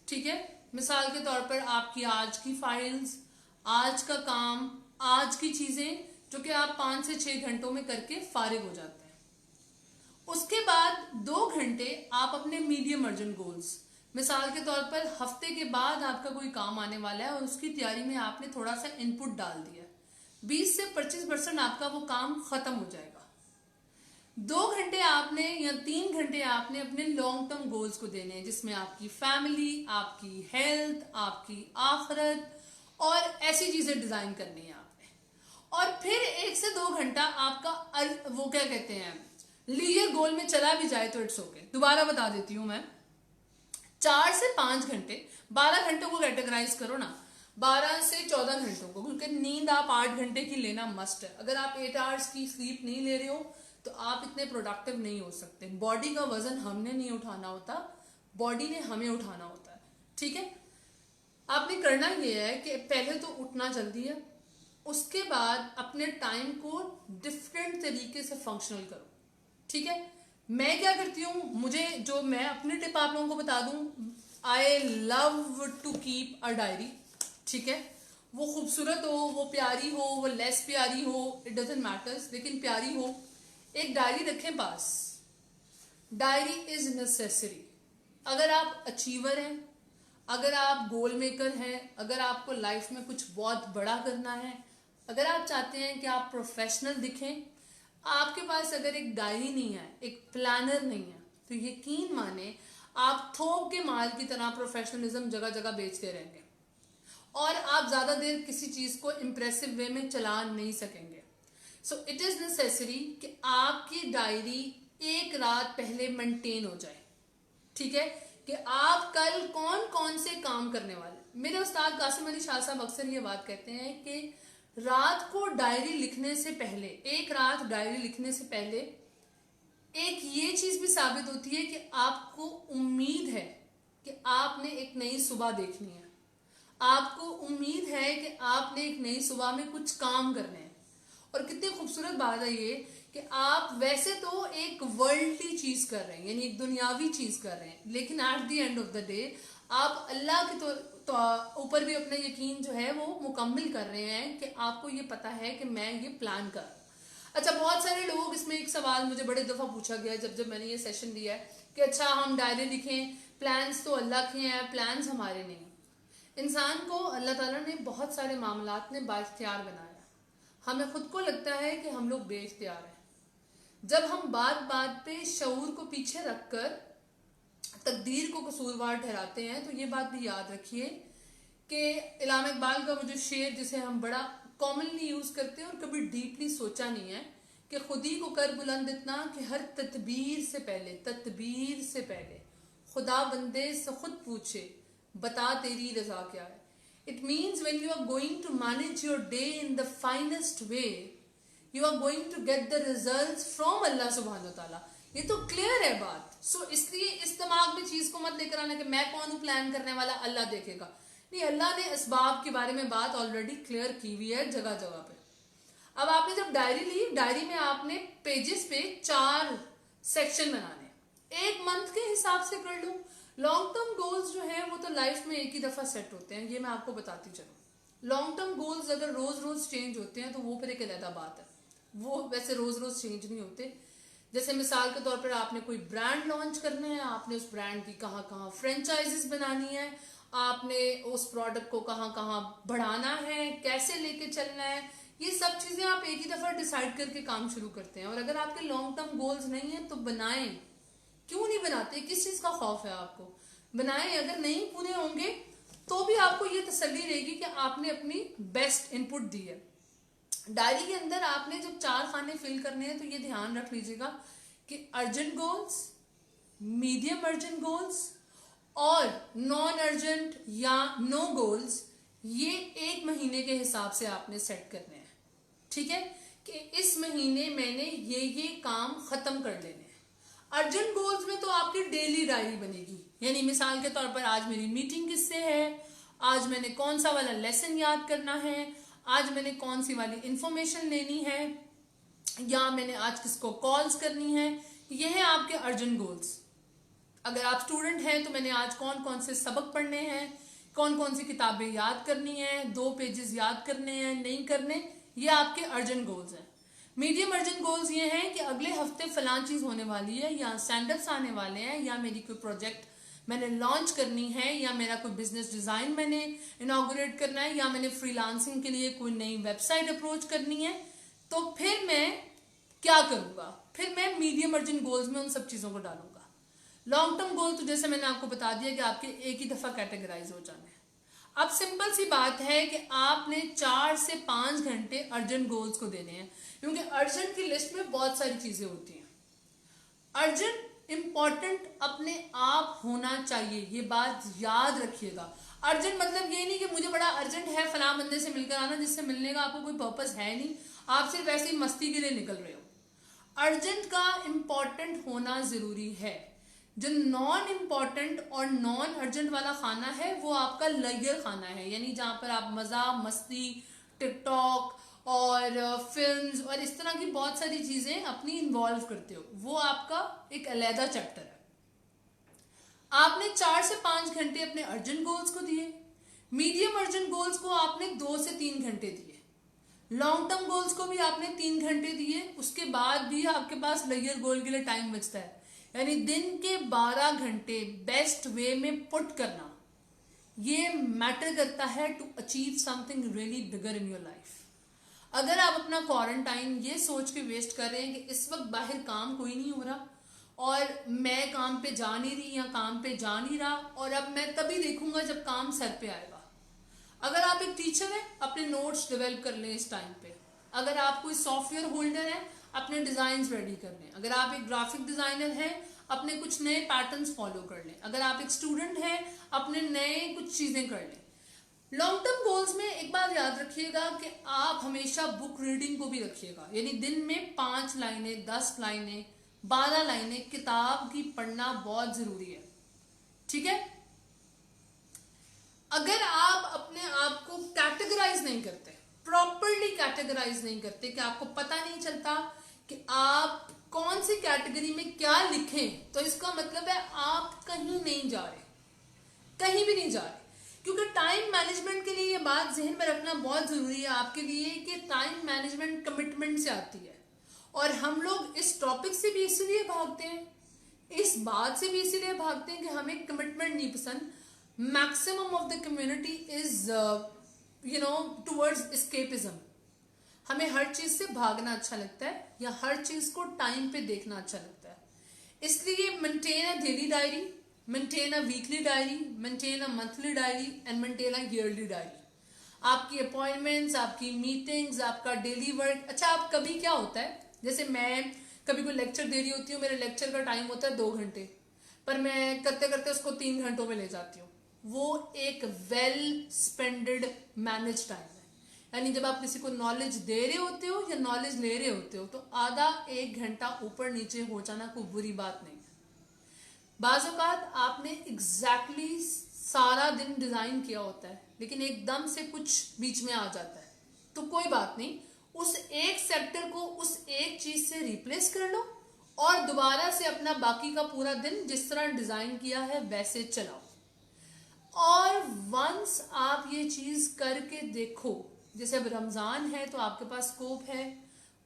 ठीक है। मिसाल के तौर पर आपकी आज की फाइल्स, आज का काम, आज की चीजें जो कि आप 5 से 6 घंटों में करके फारिग हो जाते हैं। उसके बाद 2 घंटे आप अपने मीडियम अर्जेंट गोल्स, मिसाल के तौर पर हफ्ते के बाद आपका कोई काम आने वाला है और उसकी तैयारी में आपने थोड़ा सा इनपुट डाल दिया, 20 से 25% आपका वो काम खत्म हो जाएगा। 2 घंटे आपने या 3 घंटे आपने अपने लॉन्ग टर्म गोल्स को देने हैं, जिसमें आपकी फैमिली, आपकी हेल्थ, आपकी आखिरत और ऐसी चीजें डिजाइन करनी है आपने। और फिर 1 से 2 घंटा आपका वो क्या कहते हैं, लीजर गोल में चला भी जाए तो इट्स ओके। दोबारा बता देती हूं मैं, 4 से 5 घंटे, 12 घंटों को कैटेगराइज करो ना, 12 से 14 घंटों को, क्योंकि नींद आप 8 घंटे की लेना मस्ट है। अगर आप 8 आवर्स की स्लीप नहीं ले रहे हो तो आप इतने प्रोडक्टिव नहीं हो सकते। बॉडी का वजन हमने नहीं उठाना होता, बॉडी ने हमें उठाना होता है, ठीक है। आपने करना यह है कि पहले तो उठना जल्दी है, उसके बाद अपने टाइम को डिफरेंट तरीके से फंक्शनल करो, ठीक है। मैं क्या करती हूँ, मुझे जो मैं अपनी टिप आप लोगों को बता दूं, I love to keep a diary, ठीक है। वो खूबसूरत हो, वो प्यारी हो, वो लेस प्यारी हो, इट डजेंट मैटर्स, लेकिन प्यारी हो। एक डायरी रखें पास। Diary is necessary. अगर आप अचीवर हैं, अगर आप गोल मेकर हैं, अगर आपको लाइफ में कुछ बहुत बड़ा करना है, अगर आप चाहते हैं कि आप प्रोफेशनल दिखें, आपके पास अगर एक डायरी नहीं है, एक प्लानर नहीं है, तो यकीन माने आप थोक के माल की तरह प्रोफेशनलिज्म जगह जगह बेचते रहेंगे और आप ज्यादा देर किसी चीज को इंप्रेसिव वे में चला नहीं सकेंगे। सो इट इज नेसेसरी कि आपकी डायरी एक रात पहले मेंटेन हो जाए, ठीक है, कि आप कल कौन कौन से काम करने वाले। मेरे उस्ताद कासिम अली शाह साहब अक्सर ये बात कहते हैं कि रात को डायरी लिखने से पहले, एक रात डायरी लिखने से पहले एक ये चीज भी साबित होती है कि आपको उम्मीद है कि आपने एक नई सुबह देखनी है, आपको उम्मीद है कि आपने एक नई सुबह में कुछ काम करने हैं। और कितनी खूबसूरत बात है ये कि आप वैसे तो एक वर्ल्डली चीज कर रहे हैं, यानी एक दुनियावी चीज कर रहे हैं, लेकिन at the end of the day आप अल्लाह के तो ऊपर भी अपना यकीन जो है वो मुकम्मल कर रहे हैं कि आपको ये पता है कि मैं ये प्लान कर। अच्छा, बहुत सारे लोग, इसमें एक सवाल मुझे बड़े दफा पूछा गया जब मैंने ये सेशन दिया है कि अच्छा हम डायरी लिखें, प्लान्स तो अल्लाह के हैं, प्लान्स हमारे नहीं। इंसान को अल्लाह ताला ने बहुत सारे मामलात में बाइख्तियार बनाया। हमें खुद को लगता है कि हम लोग बेइख्तियार हैं। जब हम बात बात पे शऊर को पीछे रखकर तकदीर को कसूरवार ठहराते हैं, तो ये बात भी याद रखिए कि इलामा इकबाल का वो जो शेर जिसे हम बड़ा कॉमनली यूज करते हैं और कभी डीपली सोचा नहीं है कि खुदी को कर बुलंद इतना कि हर तदबीर से पहले खुदा बंदे से खुद पूछे बता तेरी रजा क्या है। It means when you are going to manage your day in the finest way, you are going to get the results from Allah subhanahu wa ta'ala. ये तो क्लियर है बात। सो इसलिए इस दिमाग में चीज को मत लेकर आना कि मैं कौन हूं प्लान करने वाला, अल्लाह देखेगा। नहीं, अल्लाह ने इसबाब के बारे में बात ऑलरेडी क्लियर की हुई है जगह जगह पे। अब आपने जब डायरी ली, डायरी में आपने पेजेस पे 4 सेक्शन बनाने, एक मंथ के हिसाब से कर लो। लॉन्ग टर्म गोल्स जो है वो तो लाइफ में एक ही दफा सेट होते हैं, ये मैं आपको बताती चलूं। लॉन्ग टर्म गोल्स अगर रोज रोज चेंज होते हैं तो वो फिर एक अलग बात है, वो वैसे रोज रोज चेंज नहीं होते। जैसे मिसाल के तौर पर आपने कोई ब्रांड लॉन्च करना है, आपने उस ब्रांड की कहाँ कहाँ फ्रेंचाइजीज बनानी है, आपने उस प्रोडक्ट को कहाँ कहाँ बढ़ाना है, कैसे लेके चलना है, ये सब चीजें आप एक ही दफा डिसाइड करके काम शुरू करते हैं। और अगर आपके लॉन्ग टर्म गोल्स नहीं है तो बनाएं। क्यों नहीं बनाते? किस चीज का खौफ है आपको? बनाएं। अगर नहीं पूरे होंगे तो भी आपको ये तसल्ली रहेगी कि आपने अपनी बेस्ट इनपुट दी है। डायरी के अंदर आपने जब 4 खाने फिल करने हैं तो ये ध्यान रख लीजिएगा कि urgent goals, medium urgent goals और नॉन अर्जेंट या नो गोल्स, ये 1 महीने के हिसाब से आपने सेट करने हैं। ठीक है, कि इस महीने मैंने ये काम खत्म कर लेने हैं। अर्जेंट गोल्स में तो आपकी डेली डायरी बनेगी, यानी मिसाल के तौर पर आज मेरी मीटिंग किससे है, आज मैंने कौन सा वाला लेसन याद करना है, आज मैंने कौन सी वाली इंफॉर्मेशन लेनी है, या मैंने आज किसको कॉल्स करनी है। ये है आपके अर्जेंट गोल्स। अगर आप स्टूडेंट हैं तो मैंने आज कौन कौन से सबक पढ़ने हैं, कौन कौन सी किताबें याद करनी है, 2 पेजेस याद करने हैं नहीं करने, ये आपके अर्जेंट गोल्स हैं। मीडियम अर्जेंट गोल्स ये हैं कि अगले हफ्ते फलां चीज होने वाली है, या स्टैंडअप्स आने वाले हैं, या मेरी कोई प्रोजेक्ट मैंने लॉन्च करनी है, या मेरा कोई बिजनेस डिजाइन मैंने इनॉग्रेट करना है, या मैंने फ्रीलांसिंग के लिए कोई नई वेबसाइट अप्रोच करनी है। तो फिर मैं क्या करूंगा? फिर मैं मीडियम अर्जेंट गोल्स में उन सब चीजों को डालूंगा। लॉन्ग टर्म गोल तो जैसे मैंने आपको बता दिया कि आपके एक ही दफा कैटेगराइज हो जाने हैं। अब सिंपल सी बात है कि आपने 4 से 5 घंटे अर्जेंट गोल्स को देने हैं, क्योंकि अर्जेंट की लिस्ट में बहुत सारी चीजें होती हैं। अर्जेंट इंपॉर्टेंट अपने आप होना चाहिए, ये बात याद रखिएगा। अर्जेंट मतलब ये नहीं कि मुझे बड़ा अर्जेंट है फलां बंदे से मिलकर आना, जिससे मिलने का आपको कोई पर्पस है नहीं, आप सिर्फ ऐसी मस्ती के लिए निकल रहे हो। अर्जेंट का इंपॉर्टेंट होना जरूरी है। जो नॉन इम्पॉर्टेंट और नॉन अर्जेंट वाला खाना है वो आपका लेजर खाना है, यानी जहां पर आप मजा मस्ती, टिकटॉक और फिल्म्स और इस तरह की बहुत सारी चीजें अपनी इन्वॉल्व करते हो, वो आपका एक अलहदा चैप्टर है। आपने 4 से 5 घंटे अपने अर्जेंट गोल्स को दिए, मीडियम अर्जेंट गोल्स को आपने 2 से 3 घंटे दिए, लॉन्ग टर्म गोल्स को भी आपने 3 घंटे दिए। उसके बाद भी आपके पास लेजर गोल के लिए टाइम बचता है, यानी दिन के 12 घंटे बेस्ट वे में पुट करना, ये मैटर करता है to achieve something really bigger in your life. अगर आप अपना क्वारंटाइन ये सोच के वेस्ट कर रहे हैं कि इस वक्त बाहर काम कोई नहीं हो रहा और मैं काम पे जा नहीं रही या काम पे जा नहीं रहा और अब मैं तभी देखूंगा जब काम सर पे आएगा। अगर आप एक टीचर हैं, अपने नोट्स डेवलप कर लें इस टाइम पे। अगर आप कोई सॉफ्टवेयर होल्डर हैं, अपने डिजाइन रेडी कर लें। अगर आप एक ग्राफिक डिजाइनर हैं, अपने कुछ नए पैटर्न्स फॉलो कर लें। अगर आप एक स्टूडेंट हैं, अपने नए कुछ चीजें कर लें। लॉन्ग टर्म गोल्स में एक बात याद रखिएगा कि आप हमेशा बुक रीडिंग को भी रखिएगा, यानी दिन में 5 लाइनें, 10 लाइनें, 12 लाइनें किताब की पढ़ना बहुत जरूरी है। ठीक है, अगर आप अपने आप को कैटेगराइज नहीं करते, प्रॉपरली कैटेगराइज नहीं करते, कि आपको पता नहीं चलता कि आप कौन सी कैटेगरी में क्या लिखें, तो इसका मतलब है आप कहीं नहीं जा रहे, कहीं भी नहीं जा रहे। क्योंकि टाइम मैनेजमेंट के लिए ये बात जहन में रखना बहुत जरूरी है आपके लिए कि टाइम मैनेजमेंट कमिटमेंट से आती है। और हम लोग इस टॉपिक से भी इसीलिए भागते हैं, इस बात से भी इसीलिए भागते हैं कि हमें कमिटमेंट नहीं पसंद। Maximum of the community is towards escapism. हमें हर चीज से भागना अच्छा लगता है या हर चीज को टाइम पे देखना अच्छा लगता है। इसलिए maintain a daily diary, maintain a weekly diary, maintain a monthly diary and maintain a yearly diary. आपकी अपॉइंटमेंट्स, आपकी मीटिंग्स, आपका डेली वर्क। अच्छा, आप कभी क्या होता है, जैसे मैं कभी कोई लेक्चर दे रही होती हूँ, मेरे लेक्चर का टाइम होता है 2 घंटे, पर मैं करते करते उसको 3 घंटों में ले जाती हूँ। वो एक वेल स्पेंडेड मैनेज टाइम है। यानी जब आप किसी को नॉलेज दे रहे होते हो या नॉलेज ले रहे होते हो तो आधा 1 घंटा ऊपर नीचे हो जाना कोई बुरी बात नहीं है। बाज़ औक़ात आपने एग्जैक्टली सारा दिन डिजाइन किया होता है लेकिन एकदम से कुछ बीच में आ जाता है, तो कोई बात नहीं, उस एक सेक्टर को उस एक चीज से रिप्लेस कर लो और दोबारा से अपना बाकी का पूरा दिन जिस तरह डिजाइन किया है वैसे चलाओ। और वंस आप ये चीज करके देखो, जैसे अब रमजान है तो आपके पास स्कोप है,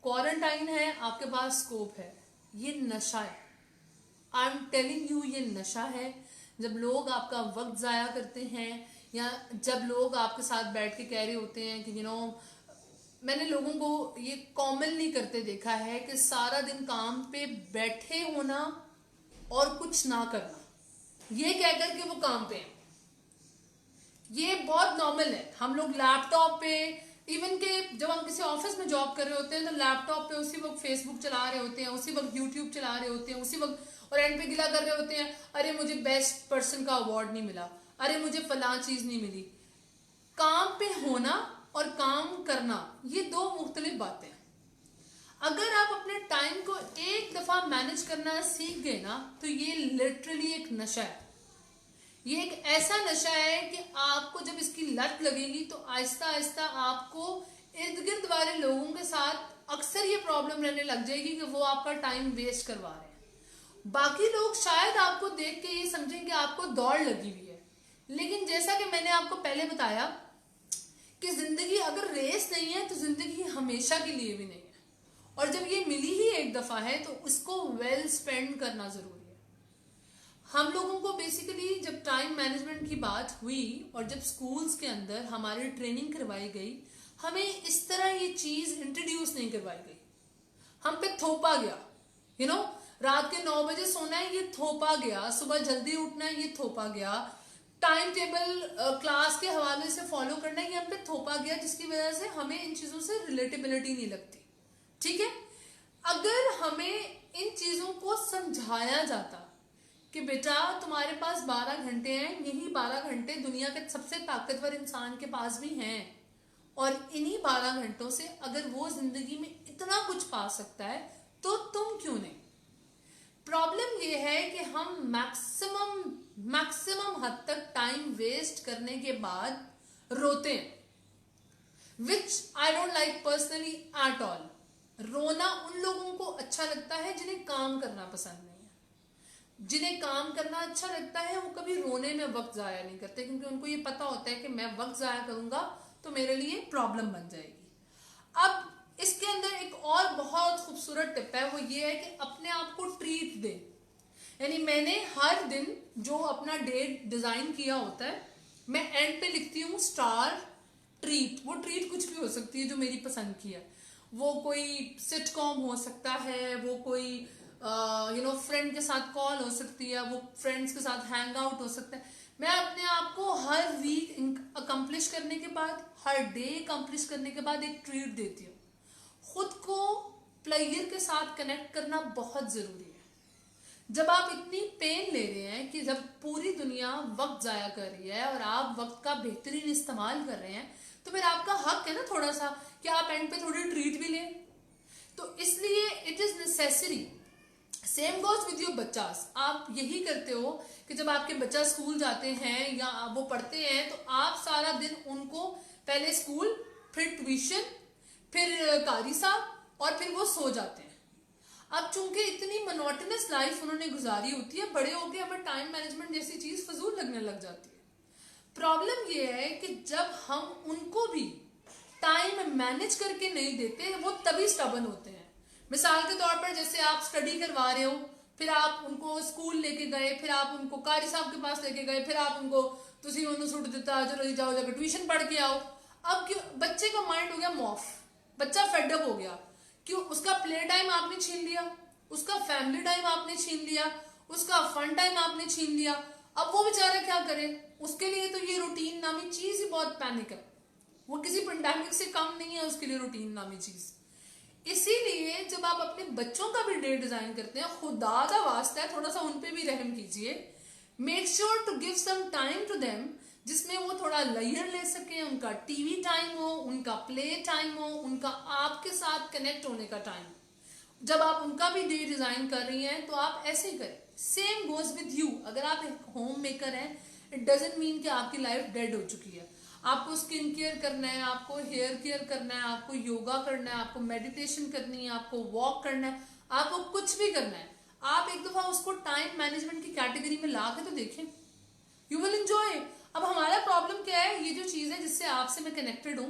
क्वारंटाइन है आपके पास स्कोप है, ये नशा है। आई एम टेलिंग यू, ये नशा है। जब लोग आपका वक्त जाया करते हैं या जब लोग आपके साथ बैठ के कह रहे होते हैं कि मैंने लोगों को ये कॉमनली करते देखा है कि सारा दिन काम पे बैठे होना और कुछ ना करना, ये कहकर के वो काम पे हैं। ये बहुत नॉर्मल है। हम लोग लैपटॉप पे, इवन के जब हम किसी ऑफिस में जॉब कर रहे होते हैं तो लैपटॉप पे उसी वक्त फेसबुक चला रहे होते हैं, उसी वक्त यूट्यूब चला रहे होते हैं, उसी वक्त, और एंड पे गिला कर रहे होते हैं, अरे मुझे बेस्ट पर्सन का अवार्ड नहीं मिला, अरे मुझे फलां चीज नहीं मिली। काम पे होना और काम करना ये दो मुख्तलिफ बातें हैं। अगर आप अपने टाइम को एक दफा मैनेज करना सीख गए ना, तो ये लिटरली एक नशा है। ये एक ऐसा नशा है कि आपको जब इसकी लत लगेगी तो आहिस्ता आहिस्ता आपको इर्द गिर्द वाले लोगों के साथ अक्सर ये प्रॉब्लम रहने लग जाएगी कि वो आपका टाइम वेस्ट करवा रहे हैं। बाकी लोग शायद आपको देख के ये समझें कि आपको दौड़ लगी हुई है, लेकिन जैसा कि मैंने आपको पहले बताया कि जिंदगी अगर रेस नहीं है तो जिंदगी हमेशा के लिए भी नहीं है, और जब ये मिली ही एक दफा है तो उसको वेल स्पेंड करना जरूरी है। हम लोगों को बेसिकली जब टाइम मैनेजमेंट की बात हुई और जब स्कूल्स के अंदर हमारी ट्रेनिंग करवाई गई, हमें इस तरह ये चीज इंट्रोड्यूस नहीं करवाई गई। हम पे थोपा गया, रात के 9 बजे सोना है ये थोपा गया, सुबह जल्दी उठना है ये थोपा गया, टाइम टेबल क्लास के हवाले से फॉलो करना है ये हम पे थोपा गया, जिसकी वजह से हमें इन चीजों से रिलेटेबिलिटी नहीं लगती। ठीक है, अगर हमें इन चीजों को समझाया जाता कि बेटा तुम्हारे पास 12 घंटे हैं, यही 12 घंटे दुनिया के सबसे ताकतवर इंसान के पास भी हैं, और इन्हीं 12 घंटों से अगर वो जिंदगी में इतना कुछ पा सकता है तो तुम क्यों नहीं। प्रॉब्लम ये है कि हम मैक्सिमम हद तक टाइम वेस्ट करने के बाद रोते हैं, which I don't like personally at all. रोना उन लोगों को अच्छा लगता है जिन्हें काम करना पसंद नहीं है। जिन्हें काम करना अच्छा लगता है वो कभी रोने में वक्त जाया नहीं करते, क्योंकि उनको ये पता होता है कि मैं वक्त जाया करूंगा तो मेरे लिए प्रॉब्लम बन जाएगी। अब इसके अंदर एक और बहुत खूबसूरत टिप है, वो ये है कि अपने आप को ट्रीट दे। यानी मैंने हर दिन जो अपना डे डिजाइन किया होता है, मैं एंड पे लिखती हूँ स्टार ट्रीट। वो ट्रीट कुछ भी हो सकती है जो मेरी पसंद की है। वो कोई सिटकॉम हो सकता है, वो कोई फ्रेंड के साथ कॉल हो सकती है, वो फ्रेंड्स के साथ हैंग आउट हो सकता है। मैं अपने आप को हर वीक अकम्प्लिश करने के बाद, हर डे अकम्प्लिश करने के बाद एक ट्रीट देती हूँ। खुद को प्लेयर के साथ कनेक्ट करना बहुत जरूरी है। जब आप इतनी पेन ले रहे हैं कि जब पूरी दुनिया वक्त जाया कर रही है और आप वक्त का बेहतरीन इस्तेमाल कर रहे हैं, तो फिर आपका हक है ना थोड़ा सा कि आप एंड पे थोड़ी ट्रीट भी लें। तो इसलिए it is necessary. Same goes with your बच्चास। आप यही करते हो कि जब आपके बच्चा स्कूल जाते हैं या वो पढ़ते हैं तो आप सारा दिन उनको पहले स्कूल, फिर ट्यूशन, फिर कारी साहब, और फिर वो सो जाते हैं। अब चूंकि इतनी मोनोटोनस लाइफ उन्होंने गुजारी होती है, बड़े होके हमें टाइम मैनेजमेंट जैसी चीज फजूल लगने लग जाती है। प्रॉब्लम ये है कि जब हम उनको भी टाइम मैनेज करके नहीं देते, वो तभी स्टबन होते हैं। मिसाल के तौर पर जैसे आप स्टडी करवा रहे हो, फिर आप उनको स्कूल लेके गए, फिर आप उनको कारी साहब के पास लेके गए, फिर आप उनको तुसी उन्होंने सुट देता चलो जाओ जाकर ट्यूशन पढ़ के आओ। अब क्यों बच्चे का माइंड हो गया मॉफ, बच्चा फेडअप हो गया। क्यों? उसका प्ले टाइम आपने छीन लिया, उसका फैमिली टाइम आपने छीन लिया, उसका फन टाइम आपने छीन लिया। अब वो बेचारा क्या करे? उसके लिए तो ये रूटीन नामी चीज ही बहुत पैनिक है। वो किसी पेंडेमिक से कम नहीं है उसके लिए रूटीन नामी चीज। इसीलिए जब आप अपने बच्चों का भी डे डिजाइन करते हैं, खुदा का वास्ता है थोड़ा सा उन पे भी रहम कीजिए। Make sure to give some time to them, जिसमें वो थोड़ा लेयर ले सके, उनका टीवी टाइम हो, उनका प्ले टाइम हो, उनका आपके साथ कनेक्ट होने का टाइम। जब आप उनका भी डे डिजाइन कर रही हैं तो आप ऐसे ही करें। Same goes with you. अगर आप एक होम मेकर हैं, इट डजंट मीन कि आपकी लाइफ डेड हो चुकी है। आपको स्किन केयर करना है, आपको हेयर केयर करना है, आपको योगा करना है, आपको मेडिटेशन करनी है, आपको वॉक करना है, आपको कुछ भी करना है। आप एक दफा उसको टाइम मैनेजमेंट की कैटेगरी में ला के तो देखें, यू विल एंजॉय। अब हमारा प्रॉब्लम क्या है? ये जो चीज है जिससे आपसे मैं कनेक्टेड हूँ,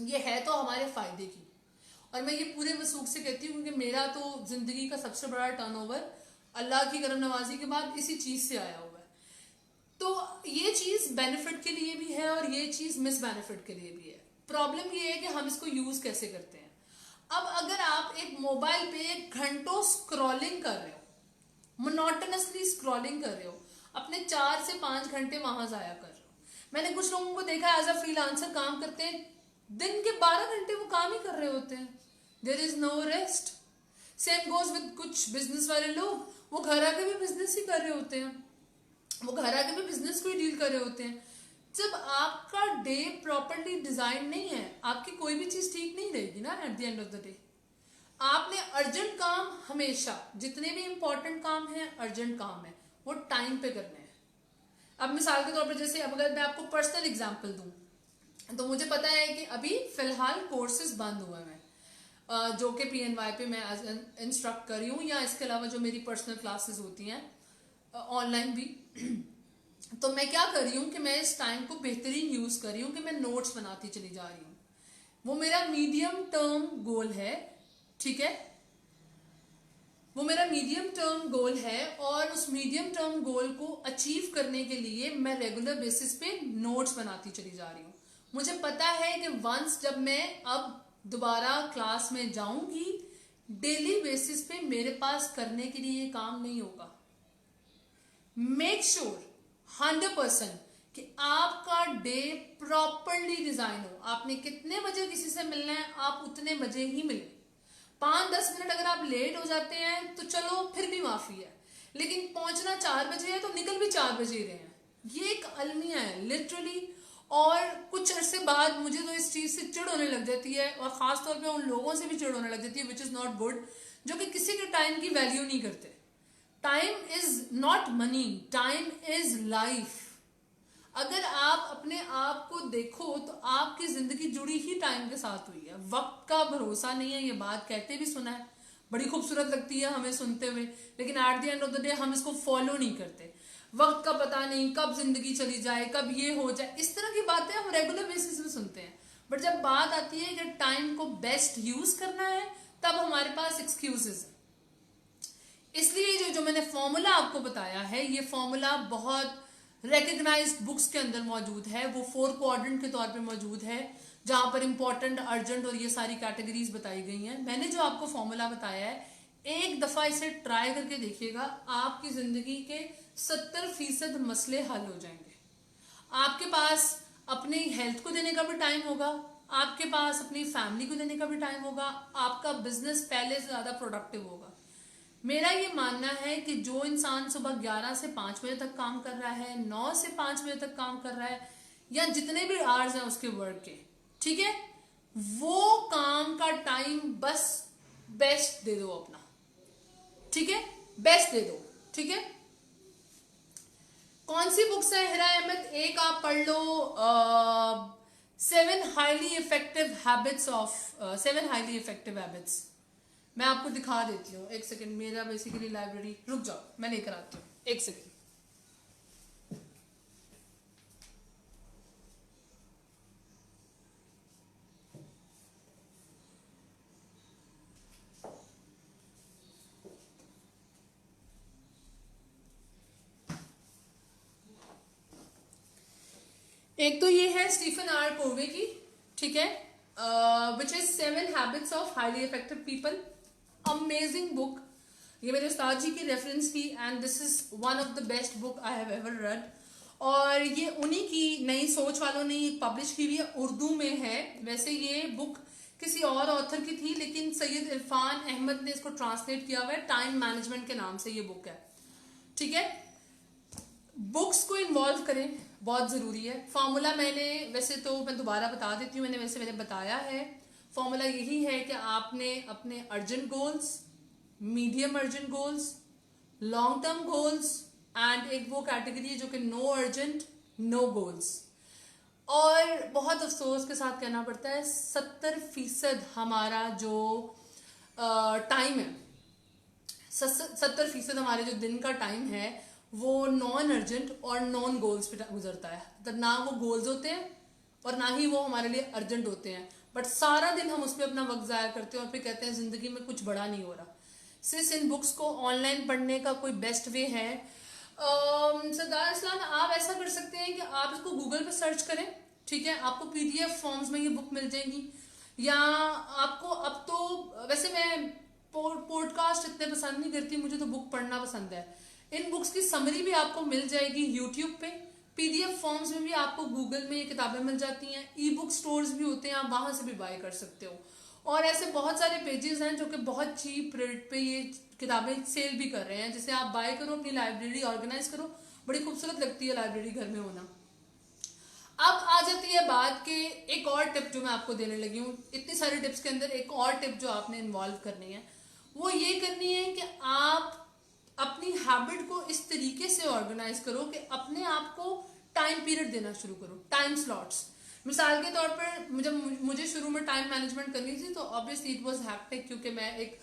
ये है तो हमारे फायदे की, और मैं ये पूरे वसूख से कहती हूँ क्योंकि मेरा तो जिंदगी का सबसे बड़ा टर्नओवर अल्लाह की करम नवाजी के बाद इसी चीज से आया हुआ है। तो ये चीज बेनिफिट के लिए भी है और ये चीज मिस बेनिफिट के लिए भी है। प्रॉब्लम ये है कि हम इसको यूज कैसे करते हैं। अब अगर आप एक मोबाइल पे घंटों स्क्रॉलिंग कर रहे हो, मोनोटोनसली स्क्रॉलिंग कर रहे हो, अपने 4 से 5 घंटे वहां जाया कर रहे हो। मैंने कुछ लोगों को देखा एज अ फ्रीलांसर काम करते हैं, दिन के 12 घंटे वो काम ही कर रहे होते हैं, there is no rest. Same goes with कुछ बिजनेस वाले लोग, वो घर आके भी बिजनेस ही कर रहे होते हैं, वो घर आके भी बिजनेस को ही डील कर रहे होते हैं। जब आपका डे प्रॉपरली डिजाइन नहीं है, आपकी कोई भी चीज ठीक नहीं रहेगी ना at the end of the day. आपने अर्जेंट काम हमेशा, जितने भी इंपॉर्टेंट काम है अर्जेंट काम है, वो टाइम पे करने हैं। अब मिसाल के तौर पर जैसे अब अगर मैं आपको पर्सनल एग्जांपल दूं, तो मुझे पता है कि अभी फिलहाल कोर्सेज बंद हुए हैं जो कि PNY पे मैं इंस्ट्रक्ट कर रही हूँ, या इसके अलावा जो मेरी पर्सनल क्लासेस होती हैं ऑनलाइन भी। तो मैं क्या कर रही हूँ कि मैं इस टाइम को बेहतरीन यूज कर रही हूँ कि मैं नोट्स बनाती चली जा रही हूँ। वो मेरा मीडियम टर्म गोल है, ठीक है, वो मेरा मीडियम टर्म गोल है, और उस मीडियम टर्म गोल को अचीव करने के लिए मैं रेगुलर बेसिस पे नोट्स बनाती चली जा रही हूँ। मुझे पता है कि वंस जब मैं अब दोबारा क्लास में जाऊंगी, डेली बेसिस पे मेरे पास करने के लिए ये काम नहीं होगा। मेक श्योर 100% कि आपका डे प्रॉपरली डिजाइन हो। आपने कितने बजे किसी से मिलना है, आप उतने बजे ही मिले। 5-10 मिनट अगर आप लेट हो जाते हैं तो चलो फिर भी माफी है, लेकिन पहुंचना 4 बजे है तो निकल भी 4 बजे ही रहे हैं। ये एक अलमिया है लिटरली। और कुछ अरसे बाद मुझे तो इस चीज से चिढ़ होने लग जाती है, और खास तौर पे उन लोगों से भी चिढ़ होने लग जाती है, विच इज नॉट गुड, जो कि किसी के टाइम की वैल्यू नहीं करते। Time is not money, time is life. अगर आप अपने आप को देखो तो आपकी जिंदगी जुड़ी ही टाइम के साथ हुई है। वक्त का भरोसा नहीं है, ये बात कहते भी सुना है, बड़ी खूबसूरत लगती है हमें सुनते हुए, लेकिन at the end of the day हम इसको फॉलो नहीं करते। वक्त का पता नहीं कब जिंदगी चली जाए, कब ये हो जाए, इस तरह की बातें हम रेगुलर बेसिस पे सुनते हैं। बट जब बात आती है कि टाइम को बेस्ट यूज करना है, तब हमारे पास एक्सक्यूजेस है। इसलिए जो मैंने फॉर्मूला आपको बताया है, ये फॉर्मूला बहुत रिकग्नाइज्ड बुक्स के अंदर मौजूद है। वो 4 क्वाड्रेंट के तौर पे मौजूद है, जहां पर इंपॉर्टेंट, अर्जेंट और ये सारी कैटेगरीज बताई गई हैं। मैंने जो आपको फॉर्मूला बताया है, एक दफा इसे ट्राई करके देखिएगा, आपकी जिंदगी के 70% मसले हल हो जाएंगे। आपके पास अपनी हेल्थ को देने का भी टाइम होगा, आपके पास अपनी फैमिली को देने का भी टाइम होगा, आपका बिजनेस पहले से ज्यादा प्रोडक्टिव होगा। मेरा ये मानना है कि जो इंसान सुबह 11 से 5 बजे तक काम कर रहा है, 9 से 5 बजे तक काम कर रहा है, या जितने भी आवर्स हैं उसके वर्क के, ठीक है, वो काम का टाइम बस बेस्ट दे दो अपना, ठीक है, बेस्ट दे दो, ठीक है। कौन सी बुक्स है हिरा अहमद? एक आप पढ़ लो 7 हाईली इफेक्टिव हैबिट्स। मैं आपको दिखा देती हूँ, एक सेकंड। मेरा बेसिकली लाइब्रेरी, रुक जाओ मैं लेकर आती हूँ, एक सेकंड। एक तो ये है स्टीफन आर कोवे की, ठीक है, which is 7 habits of highly effective people. Amazing book, ये मेरे उस्ताद जी की रेफरेंस थी, and this is one of the best book I have ever read. और ये उन्हीं की नई सोच वालों ने पब्लिश की हुई है, उर्दू में है। वैसे ये बुक किसी और ऑथर की थी, लेकिन सैयद इरफान अहमद ने इसको ट्रांसलेट किया हुआ है। टाइम मैनेजमेंट के नाम से ये बुक है, ठीक है। बुक्स को इन्वॉल्व करें, बहुत ज़रूरी है। फॉर्मूला मैंने वैसे तो मैं दोबारा बता देती हूँ, मैंने बताया है। फॉर्मूला यही है कि आपने अपने urgent goals, medium urgent goals, long term goals, and एक वो कैटेगरी है जो कि नो अर्जेंट नो गोल्स। और बहुत अफसोस के साथ कहना पड़ता है 70% हमारा जो टाइम है, 70% हमारे जो दिन का टाइम है वो नॉन अर्जेंट और नॉन गोल्स पे गुजरता है। तो ना वो गोल्स होते हैं और ना ही वो हमारे लिए अर्जेंट होते हैं, बट सारा दिन हम उस पर अपना वक्त ज़ाया करते हैं और फिर कहते हैं ज़िंदगी में कुछ बड़ा नहीं हो रहा। सिर्फ इन बुक्स को ऑनलाइन पढ़ने का कोई बेस्ट वे है सरदार इस्लाम, आप ऐसा कर सकते हैं कि आप इसको गूगल पे सर्च करें, ठीक है, आपको पीडीएफ फॉर्म्स में ये बुक मिल जाएंगी, या आपको अब तो वैसे मैं पॉडकास्ट इतने पसंद नहीं करती, मुझे तो बुक पढ़ना पसंद है। इन बुक्स की समरी भी आपको मिल जाएगी यूट्यूब पे, पीडीएफ फॉर्म्स में भी आपको गूगल में ये किताबें मिल जाती हैं, ई बुक स्टोर्स भी होते हैं, आप वहां से भी बाय कर सकते हो। और ऐसे बहुत सारे पेजेस हैं जो कि बहुत चीप रेट पे ये किताबें सेल भी कर रहे हैं, जिसे आप बाय करो, अपनी लाइब्रेरी ऑर्गेनाइज करो, बड़ी खूबसूरत लगती है लाइब्रेरी घर में होना। अब आ जाती है बात के एक और टिप जो मैं आपको देने लगी हूँ, इतनी सारी टिप्स के अंदर एक और टिप जो आपने इन्वॉल्व करनी है वो ये करनी है कि आप अपनी हैबिट को इस तरीके से ऑर्गेनाइज करो कि अपने आप को टाइम पीरियड देना शुरू करो, टाइम स्लॉट्स। मिसाल के तौर पर मुझे शुरू में टाइम मैनेजमेंट करनी थी तो ऑब्वियसली इट वाज हैक्टिक, क्योंकि मैं एक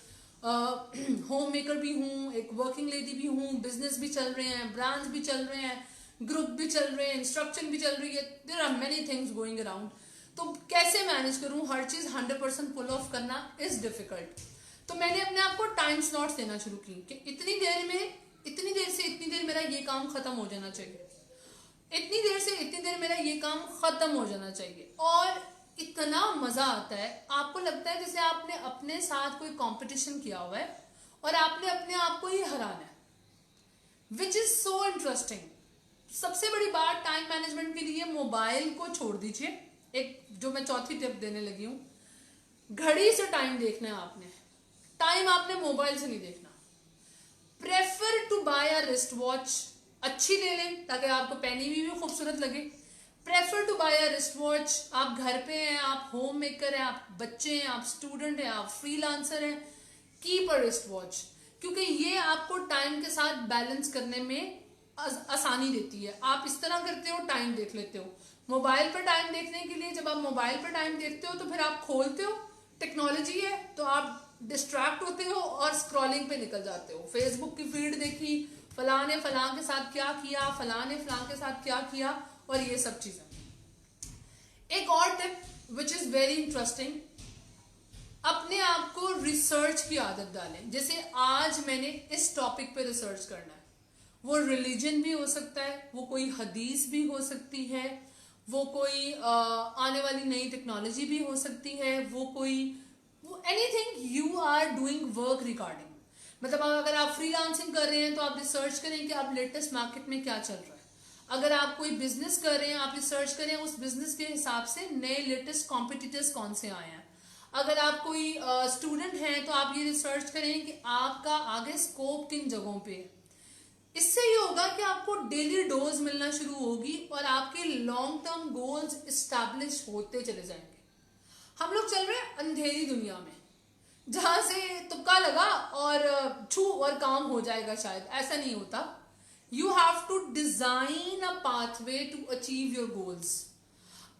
होम मेकर भी हूँ, एक वर्किंग लेडी भी हूँ, बिजनेस भी चल रहे हैं, ब्रांड्स भी चल रहे हैं, ग्रुप भी चल रहे हैं, इंस्ट्रक्शन भी चल रही है, there are many things going around. तो कैसे मैनेज करूं, हर चीज 100% पुल ऑफ करना इज डिफिकल्ट। तो मैंने अपने आप को टाइम स्लॉट्स देना शुरू की कि इतनी देर से इतनी देर मेरा ये काम खत्म हो जाना चाहिए, इतनी देर से इतनी देर मेरा ये काम खत्म हो जाना चाहिए। और इतना मजा आता है, आपको लगता है जैसे आपने अपने साथ कोई कंपटीशन किया हुआ है और आपने अपने आप को ही हराना है, विच इज सो इंटरेस्टिंग। सबसे बड़ी बात टाइम मैनेजमेंट के लिए, मोबाइल को छोड़ दीजिए। एक जो मैं चौथी टिप देने लगी हूं, घड़ी से टाइम देखना है आपने, टाइम आपने मोबाइल से नहीं देखना। Prefer to buy a wrist watch, अच्छी ले लें ताकि आपको पहनी हुई भी खूबसूरत लगे। Prefer to buy a wrist watch. आप घर पे हैं, आप होम मेकर हैं, आप बच्चे हैं, आप स्टूडेंट हैं, आप फ्रीलांसर हैं, कीप अ रिस्ट वॉच, क्योंकि ये आपको टाइम के साथ बैलेंस करने में आसानी देती है। आप इस तरह करते हो, टाइम देख लेते हो। मोबाइल पर टाइम देखने के लिए, जब आप मोबाइल पर टाइम देखते हो तो फिर आप खोलते हो, टेक्नोलॉजी है तो आप डिस्ट्रैक्ट होते हो और स्क्रॉलिंग पे निकल जाते हो। फेसबुक की फीड देखी, फलां ने फलां के साथ क्या किया, फलां ने फलां के साथ क्या किया, और ये सब चीजें। एक और tip which is very interesting, अपने आप को रिसर्च की आदत डालें। जैसे आज मैंने इस टॉपिक पे रिसर्च करना है, वो रिलीजन भी हो सकता है, वो कोई हदीस भी हो सकती है, वो कोई आने वाली नई टेक्नोलॉजी भी हो सकती है, वो anything you are doing work regarding. मतलब अगर आप फ्रीलांसिंग कर रहे हैं तो आप रिसर्च करें कि आप लेटेस्ट मार्केट में क्या चल रहा है। अगर आप कोई बिजनेस कर रहे हैं, आप रिसर्च करें उस बिजनेस के हिसाब से नए लेटेस्ट कॉम्पिटिटर्स कौन से आए हैं। अगर आप कोई स्टूडेंट हैं तो आप ये रिसर्च करें कि आपका आगे स्कोप किन जगहों पे है। इससे ये होगा कि आपको डेली डोज मिलना शुरू होगी और आपके लॉन्ग टर्म गोल्स इस्टेब्लिश होते चले जाएंगे। हम लोग चल रहे हैं अंधेरी दुनिया में, जहां से तुक्का लगा और छू और काम हो जाएगा, शायद ऐसा नहीं होता। You have to design a pathway to achieve your goals.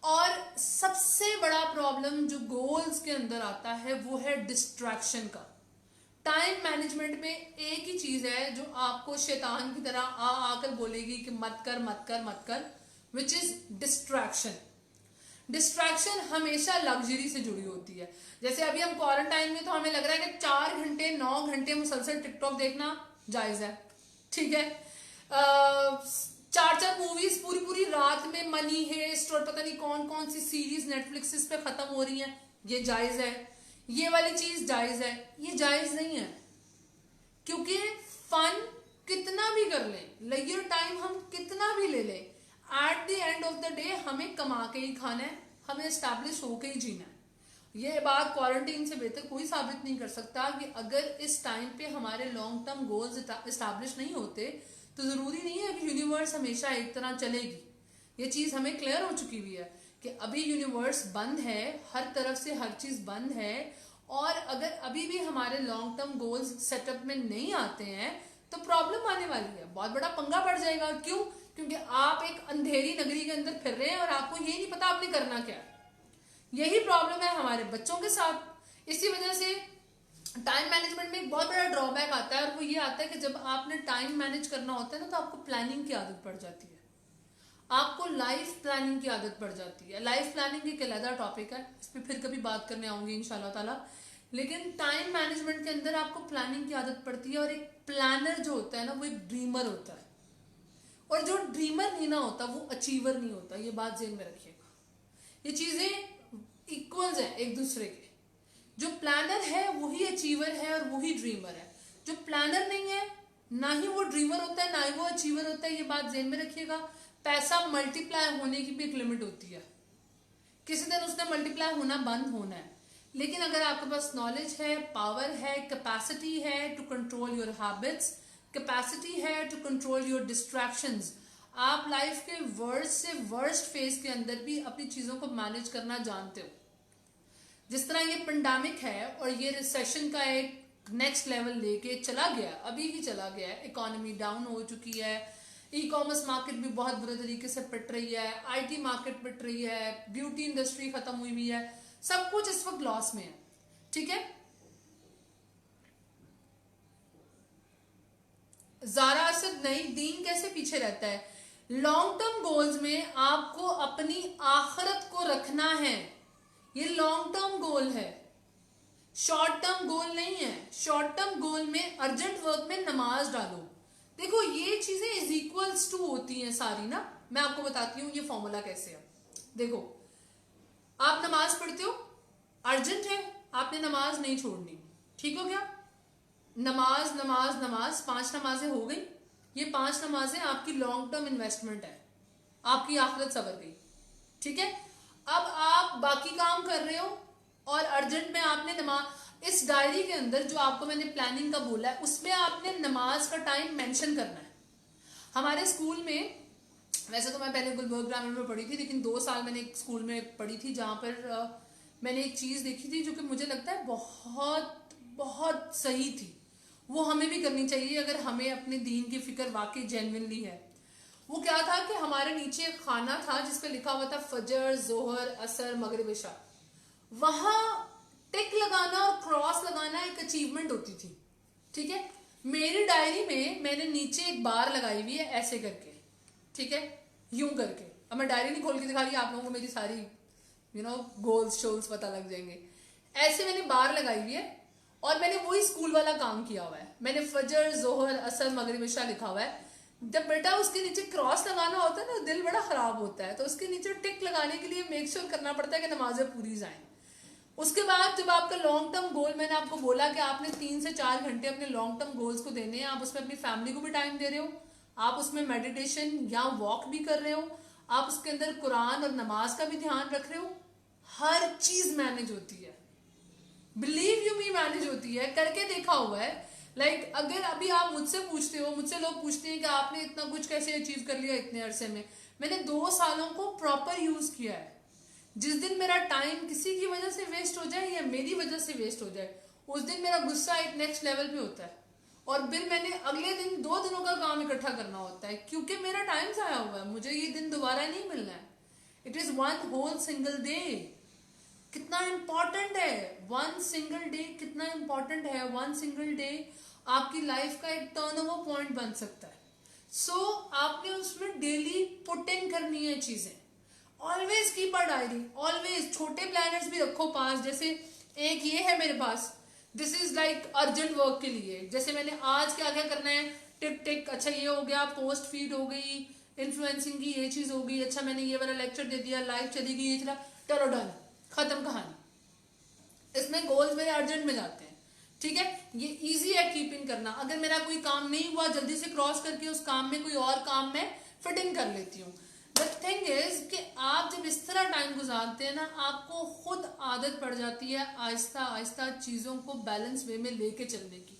और सबसे बड़ा प्रॉब्लम जो गोल्स के अंदर आता है वो है डिस्ट्रैक्शन का। टाइम मैनेजमेंट में एक ही चीज है जो आपको शैतान की तरह आकर बोलेगी कि मत कर मत कर मत कर, विच इज डिस्ट्रैक्शन। डिस्ट्रैक्शन हमेशा लग्जरी से जुड़ी होती है। जैसे अभी हम क्वारंटाइन में, तो हमें लग रहा है कि 4 घंटे 9 घंटे मुसलसल टिकटॉक देखना जायज है, ठीक है। 4 मूवीज पूरी पूरी रात में, मनी हेस्ट और पता नहीं कौन कौन सी सीरीज नेटफ्लिक्स पे खत्म हो रही है, ये जायज है। ये वाली चीज जायज है, ये जायज नहीं है, क्योंकि फन कितना भी कर लें, लेजर टाइम हम कितना भी ले लें, at the end of the day हमें कमा के ही खाना है, हमें एस्टैब्लिश होके ही जीना है। ये बात क्वारंटीन से बेहतर कोई साबित नहीं कर सकता कि अगर इस टाइम पे हमारे लॉन्ग टर्म गोल्स एस्टैब्लिश नहीं होते तो जरूरी नहीं है कि यूनिवर्स हमेशा एक तरह चलेगी। ये चीज हमें क्लियर हो चुकी हुई है कि अभी यूनिवर्स बंद है, हर तरफ से हर चीज बंद है। और अगर अभी भी हमारे लॉन्ग टर्म गोल्स सेटअप में नहीं आते हैं तो प्रॉब्लम आने वाली है, बहुत बड़ा पंगा पड़ जाएगा। क्यों? क्योंकि आप एक अंधेरी नगरी के अंदर फिर रहे हैं और आपको ये नहीं पता आपने करना क्या है। यही प्रॉब्लम है हमारे बच्चों के साथ। इसी वजह से टाइम मैनेजमेंट में एक बहुत बड़ा ड्रॉबैक आता है, और वो ये आता है कि जब आपने टाइम मैनेज करना होता है ना, तो आपको प्लानिंग की आदत पड़ जाती है, आपको लाइफ प्लानिंग की आदत पड़ जाती है। लाइफ प्लानिंग एक अलग टॉपिक है, इस पर फिर कभी बात करने आऊंगी इंशाल्लाह ताला। लेकिन टाइम मैनेजमेंट के अंदर आपको प्लानिंग की आदत पड़ती है, और एक प्लानर जो होता है ना, वो एक ड्रीमर होता है, और जो ड्रीमर नहीं ना होता वो अचीवर नहीं होता। ये बात ज़हन में रखिएगा। ये चीजें इक्वल्स हैं एक दूसरे के। जो प्लानर है वही अचीवर है और वही ड्रीमर है। जो प्लानर नहीं है ना ही वो ड्रीमर होता है ना ही वो अचीवर होता है। ये बात ध्यान में रखिएगा। पैसा मल्टीप्लाई होने की भी एक लिमिट होती है। किसी दिन उसने मल्टीप्लाई होना बंद होना है। लेकिन अगर आपके पास नॉलेज है, पावर है, कैपेसिटी है to control your habits, capacity है टू कंट्रोल योर डिस्ट्रैक्शंस, आप लाइफ के वर्स्ट से वर्स्ट फेज के अंदर भी अपनी चीजों को मैनेज करना जानते हो। जिस तरह ये पेंडेमिक है और ये रिसेशन का एक नेक्स्ट लेवल लेके चला गया, अभी ही चला गया है, इकोनॉमी डाउन हो चुकी है, ई कॉमर्स मार्केट भी बहुत बुरे तरीके से पिट रही है, आईटी मार्केट पिट रही है, ब्यूटी इंडस्ट्री खत्म हुई हुई है, सब कुछ इस वक्त लॉस में है। ठीक है, ज़ारा असद नहीं, दीन कैसे पीछे रहता है। लॉन्ग टर्म गोल्स में आपको अपनी आखिरत को रखना है। ये लॉन्ग टर्म गोल है, शॉर्ट टर्म गोल नहीं है। शॉर्ट टर्म गोल में अर्जेंट वर्क में नमाज डालो। देखो ये चीजें इज इक्वल्स टू होती हैं सारी ना। मैं आपको बताती हूँ ये फॉर्मूला कैसे है। देखो आप नमाज पढ़ते हो, अर्जेंट है, आपने नमाज नहीं छोड़नी, ठीक हो गया। नमाज नमाज नमाज 5 नमाजें हो गई। ये 5 नमाजें आपकी लॉन्ग टर्म इन्वेस्टमेंट है, आपकी आखिरत सवर गई। ठीक है, अब आप बाकी काम कर रहे हो और अर्जेंट में आपने नमाज, इस डायरी के अंदर जो आपको मैंने प्लानिंग का बोला है उसमें आपने नमाज का टाइम मेंशन करना है। हमारे स्कूल में, वैसे तो मैं पहले गुलबर्ग ग्रामीण में पढ़ी थी, लेकिन 2 साल मैंने एक स्कूल में पढ़ी थी जहाँ पर मैंने एक चीज़ देखी थी जो कि मुझे लगता है बहुत बहुत सही थी। वो हमें भी करनी चाहिए अगर हमें अपने दीन की फिक्र वाकई जेन्युइनली है। वो क्या था कि हमारे नीचे एक खाना था जिस पे लिखा हुआ था फजर, जोहर, असर, मगरिब, इशा। वहां टिक लगाना और क्रॉस लगाना एक अचीवमेंट होती थी। ठीक है, मेरी डायरी में मैंने नीचे एक बार लगाई हुई है ऐसे करके, ठीक है, यूं करके। अब मैं डायरी नहीं खोल के दिखा रही, आप लोगों को मेरी सारी गोल्स शोल्स पता लग जाएंगे। ऐसे मैंने बार लगाई हुई है और मैंने वही स्कूल वाला काम किया हुआ है। मैंने फजर, जोहर, असर, मगरिब, इशा लिखा हुआ है। जब बेटा उसके नीचे क्रॉस लगाना होता है ना, दिल बड़ा खराब होता है, तो उसके नीचे टिक लगाने के लिए मेक श्योर करना पड़ता है कि नमाजें पूरी जाएं। उसके बाद जब आपका लॉन्ग टर्म गोल, मैंने आपको बोला कि आपने 3 से 4 घंटे अपने लॉन्ग टर्म गोल्स को देने हैं। आप उसमें अपनी फैमिली को भी टाइम दे रहे हो, आप उसमें मेडिटेशन या वॉक भी कर रहे हो, आप उसके अंदर कुरान और नमाज का भी ध्यान रख रहे हो। हर चीज मैनेज होती है, बिलीव यू मी, मैनेज होती है, करके देखा हुआ है। लाइक अगर अभी आप मुझसे पूछते हो, मुझसे लोग पूछते हैं कि आपने इतना कुछ कैसे अचीव कर लिया इतने अरसे में, मैंने 2 सालों को प्रॉपर यूज किया है। जिस दिन मेरा टाइम किसी की वजह से वेस्ट हो जाए या मेरी वजह से वेस्ट हो जाए, उस दिन मेरा गुस्सा एक नेक्स्ट लेवल पे होता है और फिर मैंने अगले दिन 2 दिनों का काम इकट्ठा करना होता है, क्योंकि मेरा टाइम जाया हुआ है, मुझे ये दिन दोबारा नहीं मिलना है। It is 1 whole single day. कितना इंपॉर्टेंट है 1 सिंगल डे, कितना इंपॉर्टेंट है 1 सिंगल डे। आपकी लाइफ का एक टर्नओवर पॉइंट बन सकता है। सो आपने उसमें डेली पुट इन करनी है चीजें। Always keep a diary, always. छोटे प्लानर्स भी रखो पास, जैसे एक ये है मेरे पास, this is like urgent work के लिए। जैसे मैंने आज क्या क्या करना है, टिक टिक, अच्छा ये हो गया, पोस्ट फीड हो गई, इन्फ्लुएंसिंग की ये चीज हो गई, अच्छा मैंने ये वाला लेक्चर दे दिया, लाइव चली गई, ये चला, चलो डन, खत्म कहानी। इसमें गोल्स मेरे अर्जेंट में जाते हैं। ठीक है, ये इजी है कीपिंग करना। अगर मेरा कोई काम नहीं हुआ, जल्दी से क्रॉस करके उस काम में कोई और काम में फिट इन कर लेती हूँ। द थिंग इज कि आप जब इस तरह टाइम गुजारते हैं ना, आपको खुद आदत पड़ जाती है आहिस्ता आहिस्ता चीजों को बैलेंस वे में लेके चलने की,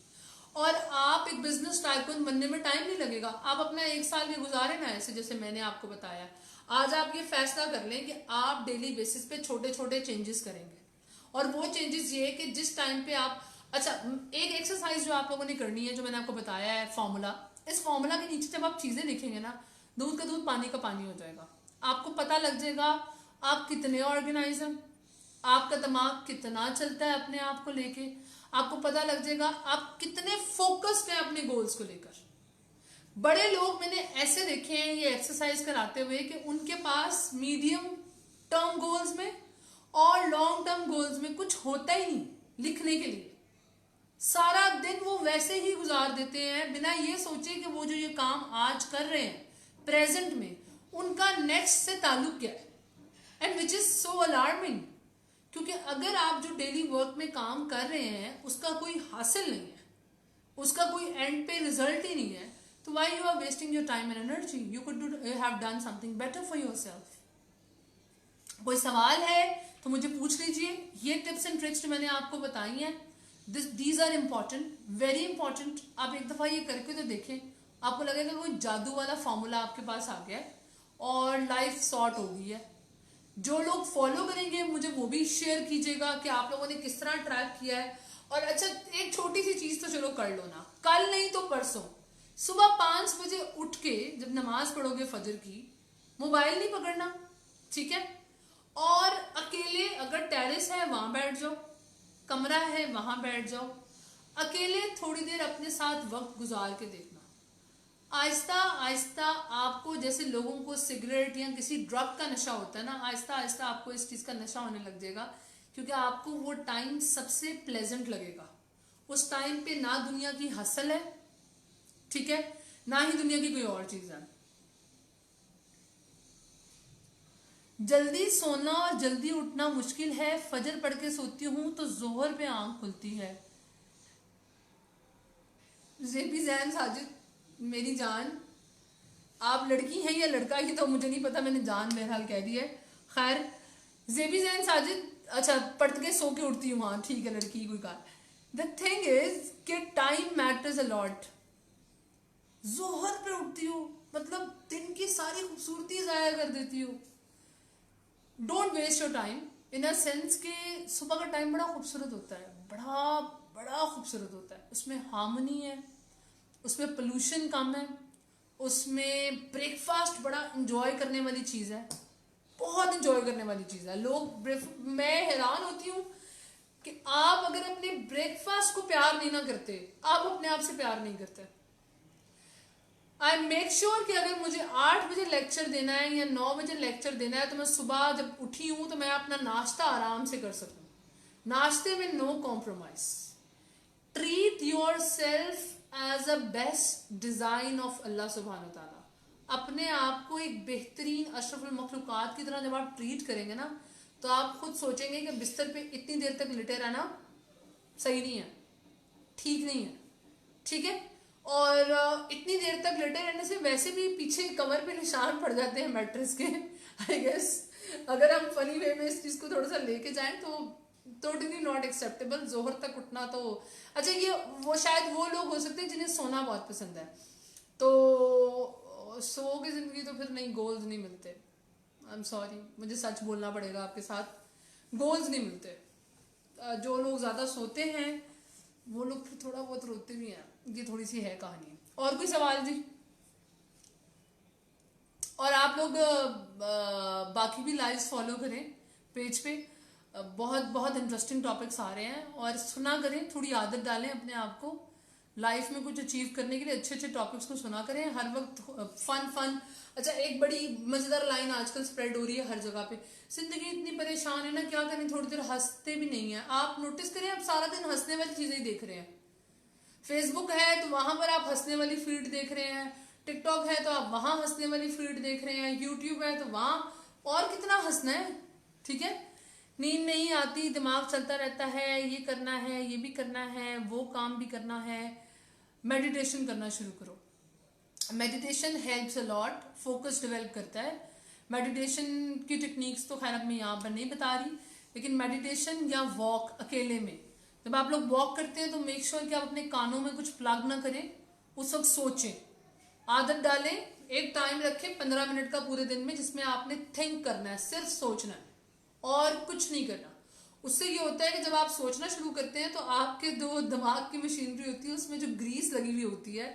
और आप एक बिजनेस टाइकून बनने में टाइम नहीं लगेगा। आप अपना 1 साल भी गुजारे ना ऐसे जैसे मैंने आपको बताया। आज आप ये फैसला कर लें कि आप डेली बेसिस पे छोटे छोटे चेंजेस करेंगे, और वो चेंजेस ये कि जिस टाइम पे आप, अच्छा एक एक्सरसाइज जो आप लोगों ने करनी है, जो मैंने आपको बताया है फॉर्मूला, इस फॉर्मूला के नीचे जब आप चीजें लिखेंगे ना, दूध का दूध पानी का पानी हो जाएगा। आपको पता लग जाएगा आप कितने ऑर्गेनाइज हैं, आपका दिमाग कितना चलता है अपने आप को लेके, आपको पता लग जाएगा आप कितने फोकस्ड हैं अपने गोल्स को लेकर। बड़े लोग मैंने ऐसे देखे हैं ये एक्सरसाइज कराते हुए कि उनके पास मीडियम टर्म गोल्स में और लॉन्ग टर्म गोल्स में कुछ होता ही नहीं लिखने के लिए। सारा दिन वो वैसे ही गुजार देते हैं बिना ये सोचे कि वो जो ये काम आज कर रहे हैं प्रेजेंट में, उनका नेक्स्ट से ताल्लुक क्या है। And which is so alarming, क्योंकि अगर आप जो डेली वर्क में काम कर रहे हैं उसका कोई हासिल नहीं है, उसका कोई एंड पे रिजल्ट ही नहीं है, तो why you are wasting your time and energy? You could have done something better for yourself. कोई सवाल है तो मुझे पूछ लीजिए। ये टिप्स एंड ट्रिक्स जो मैंने आपको बताई हैं, these are important, very important. आप एक दफा ये करके तो देखें, आपको लगेगा कोई जादू वाला फॉर्मूला आपके पास आ गया है और लाइफ सॉर्ट हो गई है। जो लोग फॉलो करेंगे मुझे वो भी शेयर कीजिएगा कि आप लोगों ने किस तरह ट्रैक किया है। और अच्छा, एक छोटी सी चीज तो चलो कर लो ना, कल नहीं तो परसों सुबह 5 बजे उठ के जब नमाज पढ़ोगे फजर की, मोबाइल नहीं पकड़ना, ठीक है? और अकेले अगर टेरेस है वहां बैठ जाओ, कमरा है वहां बैठ जाओ, अकेले थोड़ी देर अपने साथ वक्त गुजार के देखना। आहिस्ता आहिस्ता आपको, जैसे लोगों को सिगरेट या किसी ड्रग का नशा होता है ना, आहिस्ता आहिस्ता आपको इस चीज का नशा होने लग जाएगा, क्योंकि आपको वो टाइम सबसे प्लेजेंट लगेगा। उस टाइम पे ना दुनिया की हसल है, ठीक है, ना ही दुनिया की कोई और चीज है। जल्दी सोना और जल्दी उठना मुश्किल है, फजर पढ़ के सोती हूँ तो जोहर पे आंख खुलती है। जेबी जैन साजिद, मेरी जान, आप लड़की हैं या लड़का ही तो मुझे नहीं पता, मैंने जान बहरहाल कह दी है। खैर, जेबी जैन साजिद, अच्छा पढ़ के सो के उठती हूँ, हाँ ठीक है, लड़की कोई कहा। द थिंग इज कि टाइम मैटर्स अ लॉट। जोहर पे उठती हूँ मतलब दिन की सारी खूबसूरती जाया कर देती हूँ। Don't waste your time in a sense के सुबह का टाइम बड़ा खूबसूरत होता है, बड़ा बड़ा खूबसूरत होता है। उसमें हार्मनी है, उसमें पोल्यूशन कम है, उसमें ब्रेकफास्ट बड़ा इंजॉय करने वाली चीज़ है, बहुत इंजॉय करने वाली चीज़ है। मैं हैरान होती हूँ कि आप अगर अपने ब्रेकफास्ट को प्यार नहीं ना करते, आप अपने आप से प्यार नहीं करते। आई मेक श्योर कि अगर मुझे 8 बजे लेक्चर देना है या 9 बजे लेक्चर देना है तो मैं सुबह जब उठी हूं तो मैं अपना नाश्ता आराम से कर सकूं। नाश्ते में no compromise. Treat yourself as a best design of Allah सुब्हानहू तआला। अपने आप को एक बेहतरीन अशरफुल मखलूकात की तरह जब आप ट्रीट करेंगे ना, तो आप खुद सोचेंगे कि बिस्तर पे इतनी देर तक लेटे रहना सही नहीं है, ठीक नहीं है, ठीक है? और इतनी देर तक लेटे रहने से वैसे भी पीछे कमर पे निशान पड़ जाते हैं मैट्रेस के। आई गेस अगर हम फनी वे में इस चीज को थोड़ा सा लेके जाएं तो टोटली नॉट एक्सेप्टेबल। जोहर तक उठना तो अच्छा, ये वो शायद वो लोग हो सकते हैं जिन्हें सोना बहुत पसंद है, तो सो की जिंदगी तो फिर नहीं, गोल्स नहीं मिलते। आई एम सॉरी, मुझे सच बोलना पड़ेगा आपके साथ, गोल्स नहीं मिलते। जो लोग ज्यादा सोते हैं वो लोग फिर थोड़ा बहुत रोते भी हैं। ये थोड़ी सी है कहानी। और कोई सवाल जी? और आप लोग बाकी भी लाइव्स फॉलो करें पेज पे, बहुत बहुत इंटरेस्टिंग टॉपिक्स आ रहे हैं, और सुना करें, थोड़ी आदत डालें अपने आप को लाइफ में कुछ अचीव करने के लिए। अच्छे अच्छे टॉपिक्स को सुना करें हर वक्त, फन फन। अच्छा, एक बड़ी मजेदार लाइन आजकल स्प्रेड हो रही है हर जगह पे, जिंदगी इतनी परेशान है ना, क्या करें, थोड़ी देर हंसते भी नहीं है। आप नोटिस करें, आप सारा दिन हंसने वाली चीजें ही देख रहे हैं। फेसबुक है तो वहां पर आप हंसने वाली फीड देख रहे हैं, टिकटॉक है तो आप वहां हंसने वाली फीड देख रहे हैं, यूट्यूब है तो वहां, और कितना हंसना है, ठीक है? नींद नहीं आती, दिमाग चलता रहता है, ये करना है, ये भी करना है, वो काम भी करना है। मेडिटेशन करना शुरू करो। Meditation helps a lot, focus develop करता है। मेडिटेशन की टेक्निक्स तो खैर अब मैं यहाँ पर नहीं बता रही, लेकिन मेडिटेशन या वॉक अकेले में, जब आप लोग वॉक करते हैं तो मेक श्योर कि आप अपने कानों में कुछ प्लग ना करें, उस वक्त सोचें, आदत डालें, एक टाइम रखें 15 मिनट का पूरे दिन में, जिसमें आपने थिंक करना है, सिर्फ सोचना है और कुछ नहीं करना। उससे ये होता है कि जब आप सोचना शुरू करते हैं तो आपके जो दिमाग की मशीनरी होती है उसमें जो ग्रीस लगी हुई होती है,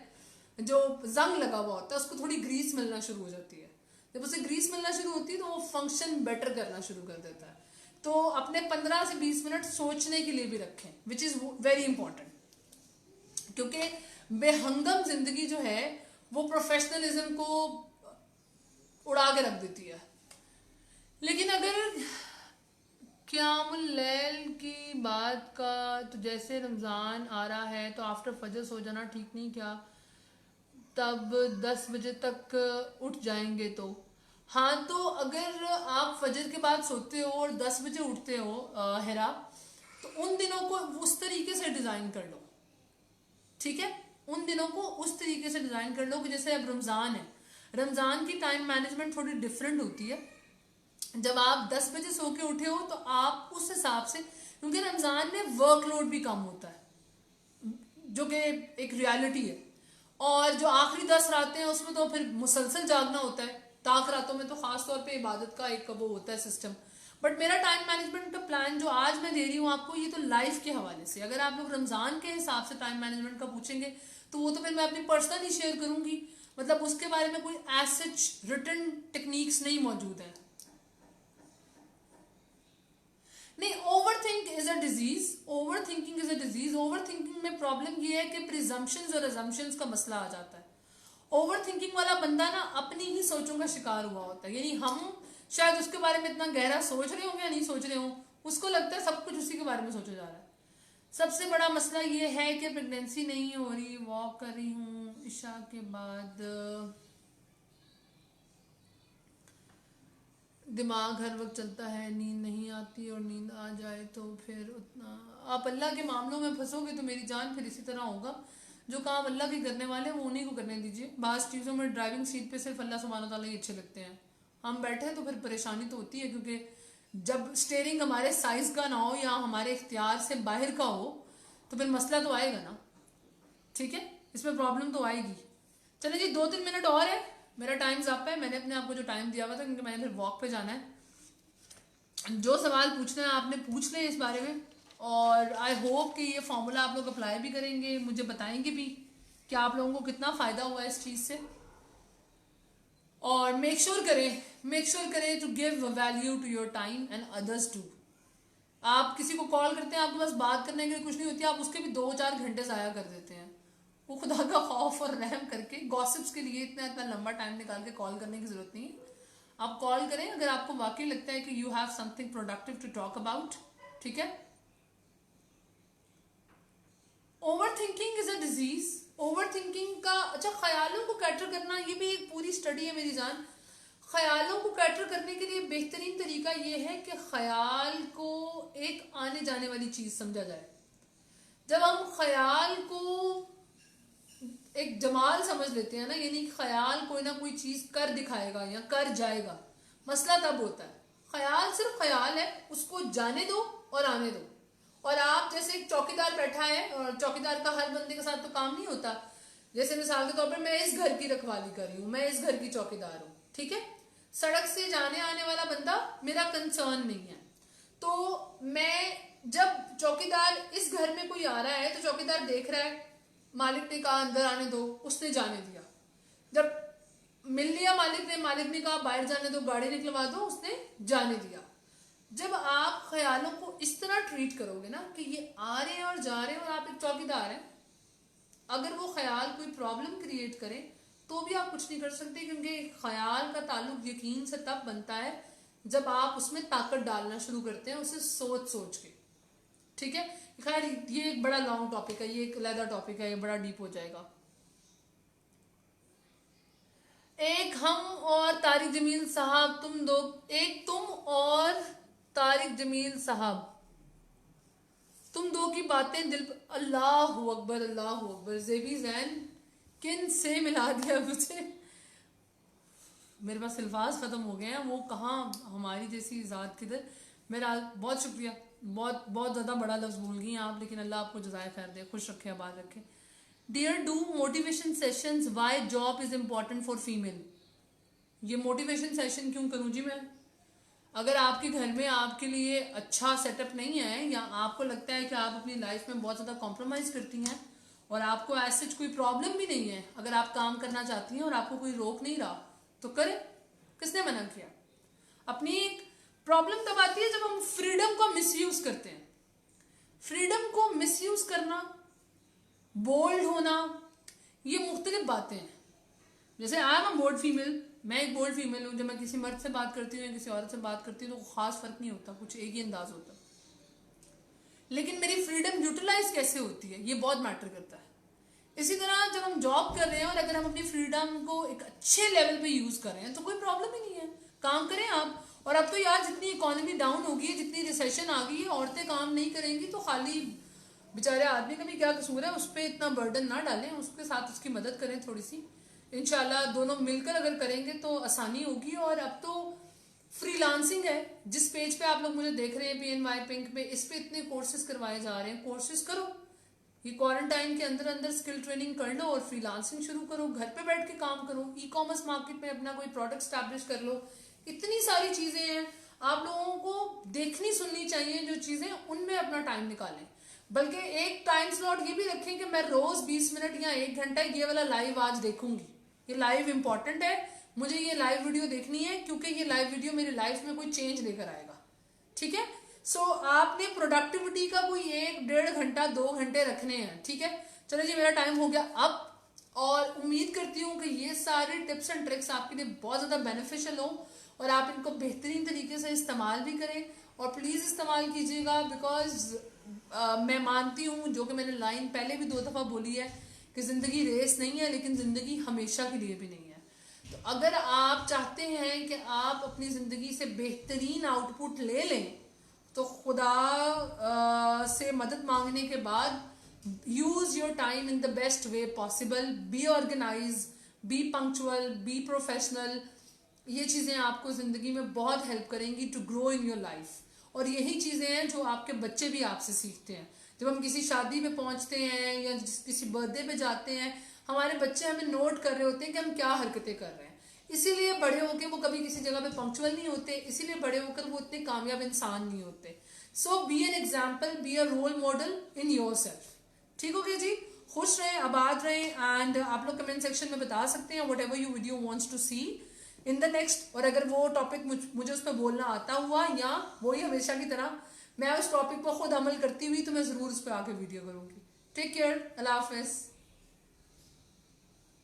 जो जंग लगा हुआ होता है, उसको थोड़ी ग्रीस मिलना शुरू हो जाती है। जब उसे ग्रीस मिलना शुरू होती है तो वो फंक्शन बेटर करना शुरू कर देता है। तो अपने 15 से 20 मिनट सोचने के लिए भी रखें, विच इज वेरी इंपॉर्टेंट, क्योंकि बेहंगम जिंदगी जो है वो प्रोफेशनलिज्म को उड़ा के रख देती है। लेकिन अगर क़यामुल लैल की बात का, तो जैसे रमज़ान आ रहा है तो आफ्टर फजर सो जाना ठीक नहीं क्या? तब 10 बजे तक उठ जाएंगे तो? हाँ, तो अगर आप फजर के बाद सोते हो और 10 बजे उठते हो हेरा, तो उन दिनों को उस तरीके से डिजाइन कर लो, ठीक है। उन दिनों को उस तरीके से डिजाइन कर लो कि जैसे अब रमजान है, रमजान की टाइम मैनेजमेंट थोड़ी डिफरेंट होती है। जब आप 10 बजे सो के उठे हो तो आप उस हिसाब से, क्योंकि रमजान में वर्कलोड भी कम होता है जो कि एक रियलिटी है, और जो आखिरी 10 रातें हैं उसमें तो फिर मुसलसल जागना होता है। ताक रातों में तो खास तौर पे इबादत का एक वो होता है सिस्टम। बट मेरा टाइम मैनेजमेंट का प्लान जो आज मैं दे रही हूँ आपको, ये तो लाइफ के हवाले से, अगर आप लोग रमजान के हिसाब से टाइम मैनेजमेंट का पूछेंगे तो वो तो फिर मैं अपनी पर्सनल ही शेयर करूंगी, मतलब उसके बारे में कोई एज रिटन टेक्निक्स नहीं मौजूद है। नहीं, over think is a disease, over thinking is a disease. Over thinking में प्रॉब्लम ये है कि प्रिजम्पशंस और अजम्पशंस का मसला आ जाता है। ओवर थिंकिंग वाला बंदा ना अपनी ही सोचों का शिकार हुआ होता है, यानी हम शायद उसके बारे में इतना गहरा सोच रहे होंगे या नहीं सोच रहे हो, उसको लगता है सब कुछ उसी के बारे में सोचा जा रहा है। सबसे बड़ा मसला ये है कि प्रेगनेंसी नहीं हो रही, वॉक कर रही हूँ ईशा के बाद, दिमाग हर वक्त चलता है, नींद नहीं आती, और नींद आ जाए तो फिर उतना, आप अल्लाह के मामलों में फंसोगे तो मेरी जान फिर इसी तरह होगा। जो काम अल्लाह के करने वाले हैं वो उन्हीं को करने दीजिए। बाज़ चीज़ों में ड्राइविंग सीट पे सिर्फ अल्लाह सुब्हानहू तआला ही अच्छे लगते हैं, हम बैठे हैं तो फिर परेशानी तो होती है, क्योंकि जब स्टेयरिंग हमारे साइज का ना हो या हमारे इख्तियार से बाहर का हो तो फिर मसला तो आएगा ना, ठीक है, इसमें प्रॉब्लम तो आएगी। चलिए जी, 2-3 मिनट और है, मेरा टाइम ज़्यादा है, मैंने अपने आप को जो टाइम दिया हुआ था क्योंकि मैंने फिर वॉक पे जाना है। जो सवाल पूछना है आपने पूछ लें इस बारे में, और आई होप कि ये फॉर्मूला आप लोग अप्लाई भी करेंगे, मुझे बताएंगे भी कि आप लोगों को कितना फ़ायदा हुआ इस चीज़ से। और मेक श्योर करें to give value to your time and others too. आप किसी को कॉल करते हैं, आपके पास बात करने के लिए कुछ नहीं होती, आप उसके भी 2-4 घंटे ज़ाया कर देते हैं। वो खुदा का खौफ और रहम करके गॉसिप्स के लिए इतना इतना लंबा टाइम निकाल के कॉल करने की जरूरत नहीं है। आप कॉल करें अगर आपको वाकई लगता है कि you have something productive to talk about, ठीक है। Over thinking is a disease. Over thinking का, अच्छा, ख्यालों को कैटर करना, ये भी एक पूरी स्टडी है मेरी जान। ख्यालों को कैटर करने के लिए बेहतरीन तरीका ये है कि ख्याल को एक आने जाने वाली चीज समझा जाए। जब हम ख्याल को एक जमाल समझ लेते हैं ना, यानी ख्याल कोई ना कोई चीज कर दिखाएगा या कर जाएगा, मसला तब होता है। ख्याल सिर्फ ख्याल है, उसको जाने दो और आने दो। और आप जैसे एक चौकीदार बैठा है, और चौकीदार का हर बंदे के साथ तो काम नहीं होता। जैसे मिसाल के तौर पर मैं इस घर की रखवाली कर रही हूँ, मैं इस घर की चौकीदार हूँ, ठीक है। सड़क से जाने आने वाला बंदा मेरा कंसर्न नहीं है, तो मैं जब चौकीदार इस घर में कोई आ रहा है तो चौकीदार देख रहा है, मालिक ने कहा अंदर आने दो, उसने जाने दिया। जब मिल लिया मालिक ने कहा बाहर जाने दो, गाड़ी निकलवा दो, उसने जाने दिया। जब आप ख्यालों को इस तरह ट्रीट करोगे ना कि ये आ रहे हैं और जा रहे हैं और आप एक चौकीदार हैं, अगर वो ख्याल कोई प्रॉब्लम क्रिएट करे तो भी आप कुछ नहीं कर सकते, क्योंकि ख्याल का ताल्लुक यकीन से तब बनता है जब आप उसमें ताकत डालना शुरू करते हैं, उसे सोच सोच के, ठीक है। खैर ये एक बड़ा लॉन्ग टॉपिक है, ये एक अलग टॉपिक है, ये बड़ा डीप हो जाएगा। एक हम और तारिक जमील साहब, तुम दो, एक तुम और तारिक जमील साहब, तुम दो की बातें दिल पर, अल्लाह अकबर अल्लाह अकबर। जेबी जैन किन से मिला दिया मुझे, मेरे पास अल्फाज ख़त्म हो गए हैं, वो कहाँ हमारी जैसी ज़ात किधर। मेरा बहुत शुक्रिया, बहुत बहुत ज़्यादा बड़ा लफ्ज़ भूल गई आप, लेकिन अल्लाह आपको जज़ाए खैर दे, खुश रखे, आबाद रखे। Dear, do motivation sessions, why job is important for female. ये मोटिवेशन सेशन क्यों करूँ जी मैं? अगर आपके घर में आपके लिए अच्छा सेटअप नहीं है, या आपको लगता है कि आप अपनी लाइफ में बहुत ज़्यादा कॉम्प्रोमाइज़ करती हैं और आपको ऐसे कोई प्रॉब्लम भी नहीं है, अगर आप काम करना चाहती हैं और आपको कोई रोक नहीं रहा तो करें, किसने मना किया? अपनी एक प्रॉब्लम तब आती है जब हम फ्रीडम को मिसयूज करते हैं। फ्रीडम को मिसयूज करना, बोल्ड होना, ये मुख्तलिफ बातें हैं। जैसे I am a bold female, मैं एक बोल्ड फीमेल हूँ, जब मैं किसी मर्द से बात करती हूँ या किसी औरत से बात करती हूँ तो खास फर्क नहीं होता, कुछ एक ही अंदाज होता। लेकिन मेरी फ्रीडम यूटिलाइज कैसे होती है ये बहुत मैटर करता है। इसी तरह जब हम जॉब कर रहे हैं और अगर हम अपनी फ्रीडम को एक अच्छे लेवल पे यूज कर रहे हैं तो कोई प्रॉब्लम ही नहीं है, काम करें आप। और अब तो यार जितनी इकोनॉमी डाउन होगी है, जितनी रिसेशन आ गई है, औरतें काम नहीं करेंगी तो खाली बेचारे आदमी का भी क्या कसूर है, उस पर इतना बर्डन ना डालें, उसके साथ उसकी मदद करें थोड़ी सी। इंशाल्लाह दोनों मिलकर अगर करेंगे तो आसानी होगी। और अब तो फ्रीलांसिंग है, जिस पेज पे आप लोग मुझे देख रहे हैं PNY पिंक पे, इस पे इतने कोर्सेज करवाए जा रहे हैं, कोर्सेज करो। ये क्वारंटाइन के अंदर अंदर स्किल ट्रेनिंग कर लो और फ्रीलांसिंग शुरू करो, घर पे बैठ के काम करो, ई-कॉमर्स मार्केट में अपना कोई प्रोडक्ट स्टैब्लिश कर लो। इतनी सारी चीजें हैं, आप लोगों को देखनी सुननी चाहिए जो चीजें, उनमें अपना टाइम निकालें। बल्कि एक टाइम स्लॉट ये भी रखें कि मैं रोज 20 मिनट या 1 घंटा ये वाला लाइव आज देखूंगी, ये लाइव इंपॉर्टेंट है, मुझे ये लाइव वीडियो देखनी है क्योंकि ये लाइव वीडियो मेरी लाइफ में कोई चेंज लेकर आएगा। ठीक है, सो आपने प्रोडक्टिविटी का कोई 1-1.5 घंटा 2 घंटे रखने हैं। ठीक है, चलो जी मेरा टाइम हो गया अब, और उम्मीद करती हूँ कि ये सारे टिप्स एंड ट्रिक्स आपके लिए बहुत ज़्यादा बेनिफिशियल हो और आप इनको बेहतरीन तरीके से इस्तेमाल भी करें। और प्लीज़ इस्तेमाल कीजिएगा, बिकॉज मैं मानती हूँ, जो कि मैंने लाइन पहले भी 2 दफ़ा बोली है, कि ज़िंदगी रेस नहीं है, लेकिन ज़िंदगी हमेशा के लिए भी नहीं है। तो अगर आप चाहते हैं कि आप अपनी ज़िंदगी से बेहतरीन आउटपुट ले लें तो खुदा से मदद मांगने के बाद use your time in the best way possible, be organise, be punctual, be professional. ये चीज़ें आपको ज़िंदगी में बहुत हेल्प करेंगी to grow in your life. और यही चीज़ें हैं जो आपके बच्चे भी आपसे सीखते हैं। जब हम किसी शादी में पहुंचते हैं या किसी बर्थडे पे जाते हैं, हमारे बच्चे हमें नोट कर रहे होते हैं कि हम क्या हरकतें कर रहे हैं। इसीलिए बड़े होकर वो कभी किसी जगह पे पंक्चुअल नहीं होते, इसीलिए बड़े होकर वो इतने कामयाब इंसान नहीं होते। So be an example, be a role model in yourself. ठीक हो गया जी, खुश रहें, आबाद रहें, एंड आप लोग कमेंट सेक्शन में बता सकते हैं whatever you video wants to see in the next. और अगर वो टॉपिक मुझे उस पर बोलना आता हुआ या वही हमेशा की तरह मैं उस टॉपिक पर खुद अमल करती हुई तो मैं ज़रूर उस पर आके वीडियो करूँगी। टेक केयर, अल्लाह हाफिज़।